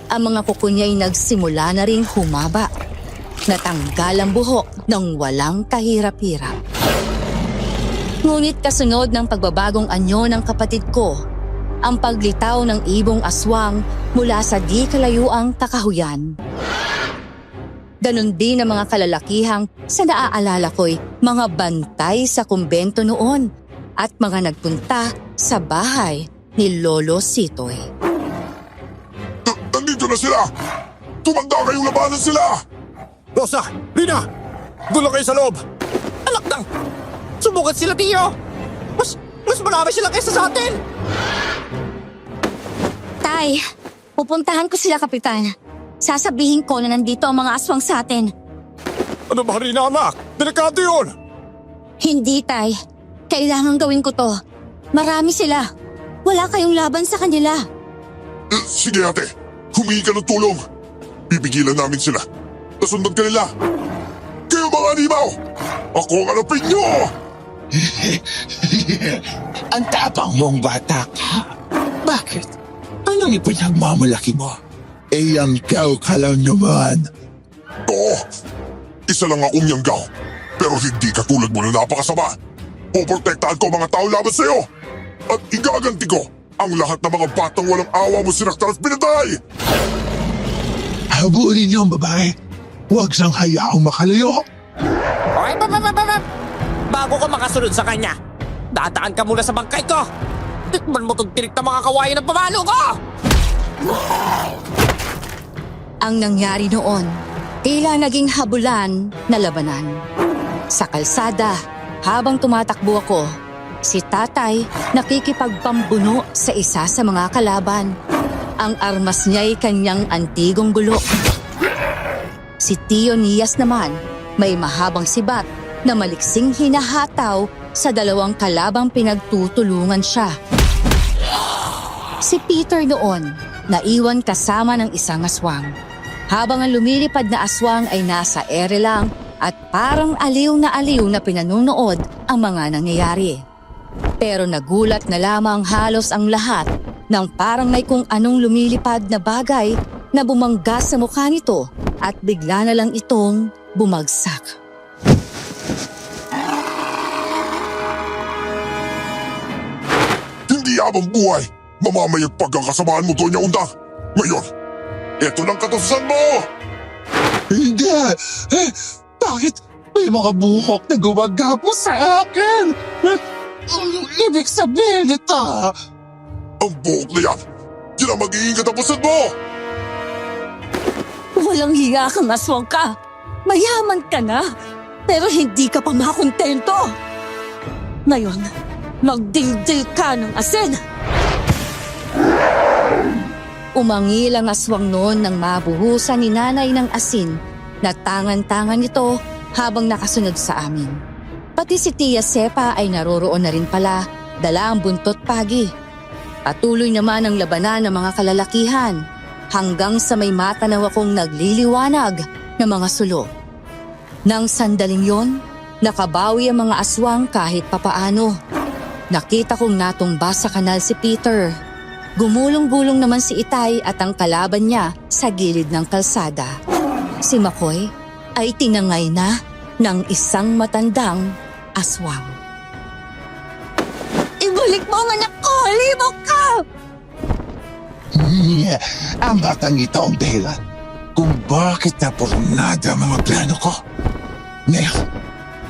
Ang mga kuko niya ay nagsimula na ring humaba. Natanggal ang buhok ng walang kahirap-hirap. Ngunit kasunod ng pagbabagong anyo ng kapatid ko, ang paglitaw ng ibong aswang mula sa di kalayuang kakahuyan. Ganon din ang mga kalalakihang sa naaalala ko'y mga bantay sa kumbento noon at mga nagpunta sa bahay ni Lolo Sitoy. Nandito na sila! Tumanda kayong labanan sila! Rosa! Rina! Doon lang kayo sa loob! Alakdang! Sumugat sila, Tio! Mas marami sila kaysa sa atin! Tay, pupuntahan ko sila, Kapitan. Sasabihin ko na nandito ang mga aswang sa atin. Ano ba, Rina, anak? Delikado yun! Hindi, Tay. Kailangan gawin ko to. Marami sila. Wala kayong laban sa kanila. Sige ate, humingi ka ng tulong. Pipigilan namin sila. Nasundan ka nila. Kayo mga animaw! Ako ang alapin nyo! Ang tapang mong bata ka. Bakit? Anong ipinagmamalaki mo? Yanggaw ka lang naman. Oo, isa lang akong yanggaw. Pero hindi katulad mo na napakasama. Poprotektahan ko ang mga tao laban sa'yo. At igaganti ko ang lahat ng mga batang walang awa mo sinaktan at pinatay! Habulin niyo ang babae. Huwag siyang hayaang makalayo. Okay, bago ka makasunod sa kanya, dadaan ka muna sa bangkay ko. Tikman mo itong tirik na mga kawayan ng pamalo ko! Ang nangyari noon, tila naging habulan na labanan. Sa kalsada, habang tumatakbo ako, si tatay nakikipagpambuno sa isa sa mga kalaban. Ang armas niya'y kanyang antigong gulo. Si Tio Nias naman, may mahabang sibat na maliksing hinahataw sa dalawang kalabang pinagtutulungan siya. Si Peter noon, naiwan kasama ng isang aswang. Habang ang lumilipad na aswang ay nasa ere lang at parang aliw na pinanunood ang mga nangyayari. Pero nagulat na lamang halos ang lahat nang parang may kung anong lumilipad na bagay na bumangga sa mukha nito at bigla na lang itong bumagsak. Hindi habang buhay, mamamayagpag ang kasamaan mo doon niya undang. Ngayon, eto lang katapusan mo! Hindi! Bakit may mga buhok na gumagapo sa akin? Ibig sabihin nito, Ang buhok na yan, yun ang magiging katapusan mo! Walang hiya kang aswang ka. Mayaman ka na. Pero hindi ka pa makontento. Ngayon, magdildil ka ng asin. Umangil ang aswang noon nang mabuhusan ni nanay ng asin na tangan-tangan nito habang nakasunod sa amin. Pati si Tia Sepa ay naroroon na rin pala, dala ang buntot pagi. Patuloy naman ang labanan ng mga kalalakihan hanggang sa may matanaw akong nagliliwanag ng mga sulo. Nang sandaling yon, nakabawi ang mga aswang kahit papaano. Nakita kong natumba sa kanal si Peter. Gumulong-gulong naman si Itay at ang kalaban niya sa gilid ng kalsada. Si Makoy ay tinangay na ng isang matandang aswang. Ibalik mo ang anak ko! Halimo ka! Ang batang ito ang dahilan kung bakit napurnada ang mga plano ko. Ngayon,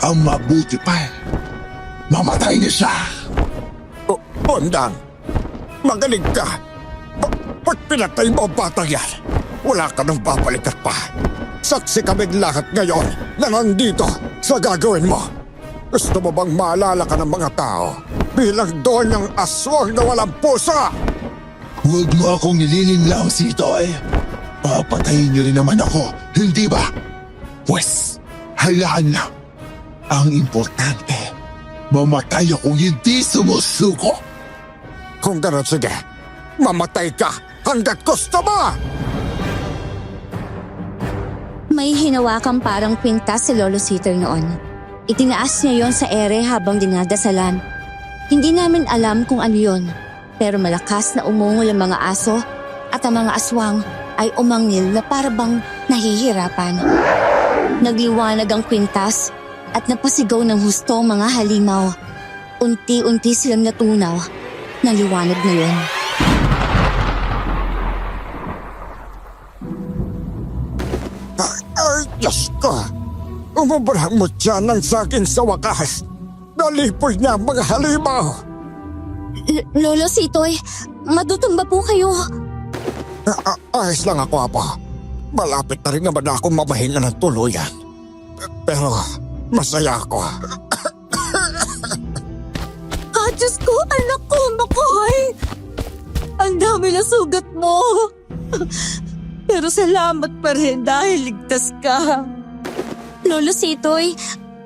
ang mabuti pa, mamatay na siya. Bondang, magaling ka. Ba't pinatay mo ang batang yan? Wala ka nang babalikat pa. Saksi kaming lahat ngayon na nandito sa gagawin mo. Gusto mo bang maalala ka ng mga tao bilang doon ng aswang na walang pusa? Huwag mo akong nililinlang, Sitoy. Papatayin niyo rin naman ako, hindi ba? Pwes, hayaan na. Ang importante, mamatay akong hindi sumusuko. Kung gano'n, sige. Mamatay ka hanggat gusto mo! May hinawakang parang kwintas si Lolo Sitter noon. Itinaas niya yon sa ere habang dinadasalan. Hindi namin alam kung ano yon, pero malakas na umungol ang mga aso at ang mga aswang ay umangil na parabang nahihirapan. Nagliwanag ang kwintas at napasigaw ng husto ang mga halimaw. Unti-unti silang natunaw ng liwanag na yon. Ay, Diyos ko! Umubra mo dyan ng sakin sa wakas. Nalipoy niya ang mga halimaw. Lolo Sitoy, madutong ba po kayo? Ayos lang ako, Apo. Malapit na rin naman ako mamahinga ng tuluyan. Pero masaya ako. Diyos ko, anak ko, Makoy! Ang dami na sugat mo. Pero salamat pa rin dahil ligtas ka. Lolo Sitoy,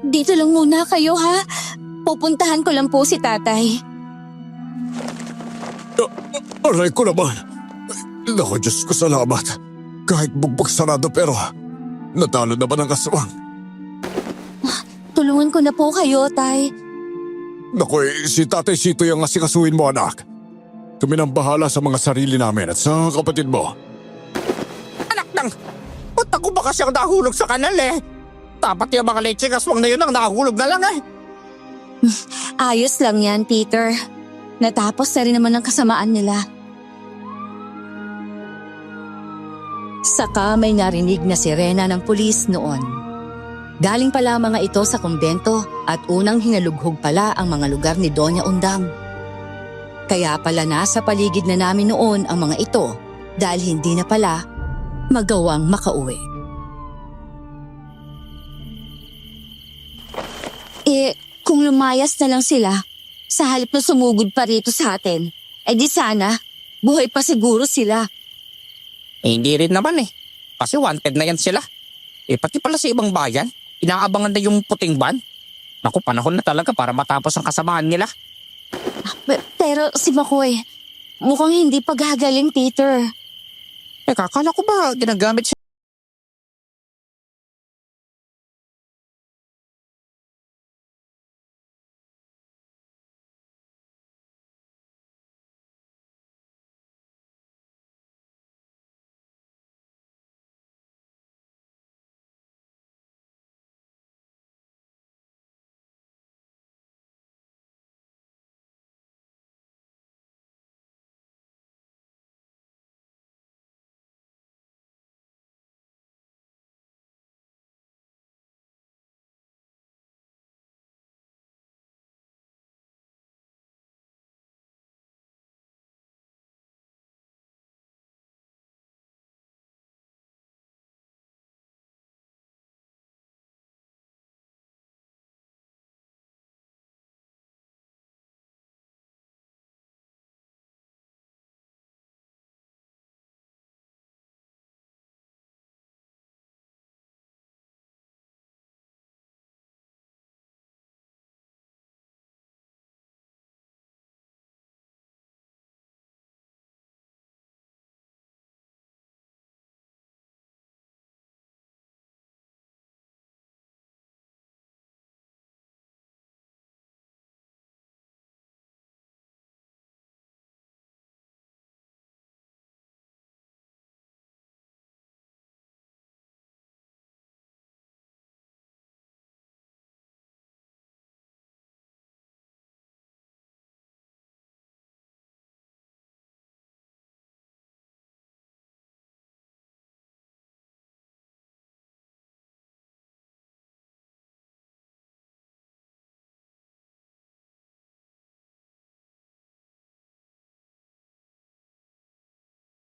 dito lang muna kayo ha. Pupuntahan ko lang po si tatay. Aray ko naman. Naku, Diyos ko, salamat. Kahit bugbog sarado pero natalo naman ang aswang. Tulungan ko na po kayo, tay. Naku, si Tatay Sito yung asikasuhin mo, anak. Kami nang bahala sa mga sarili namin at sa kapatid mo. Anak nang, ba't ako ba kasi ang nahulog sa kanal eh? Dapat yung mga lecheng aswang na yun ang nahulog na lang eh. Ayos lang yan, Peter. Natapos na rin naman ang kasamaan nila. Saka may narinig na sirena ng pulis noon. Galing pala ang mga ito sa kumbento at unang hinalughog pala ang mga lugar ni Doña Undang. Kaya pala nasa paligid na namin noon ang mga ito dahil hindi na pala magawang makauwi. Kung lumayas na lang sila, sa halip na sumugod pa rito sa atin, di sana, buhay pa siguro sila. Hindi rin naman eh. Kasi wanted na yan sila. Pati pala sa ibang bayan, inaabangan na yung puting van. Naku, panahon na talaga para matapos ang kasamaan nila. Pero si Makoy, mukhang hindi pa gagaling, Peter. Kakala ko ba ginagamit siya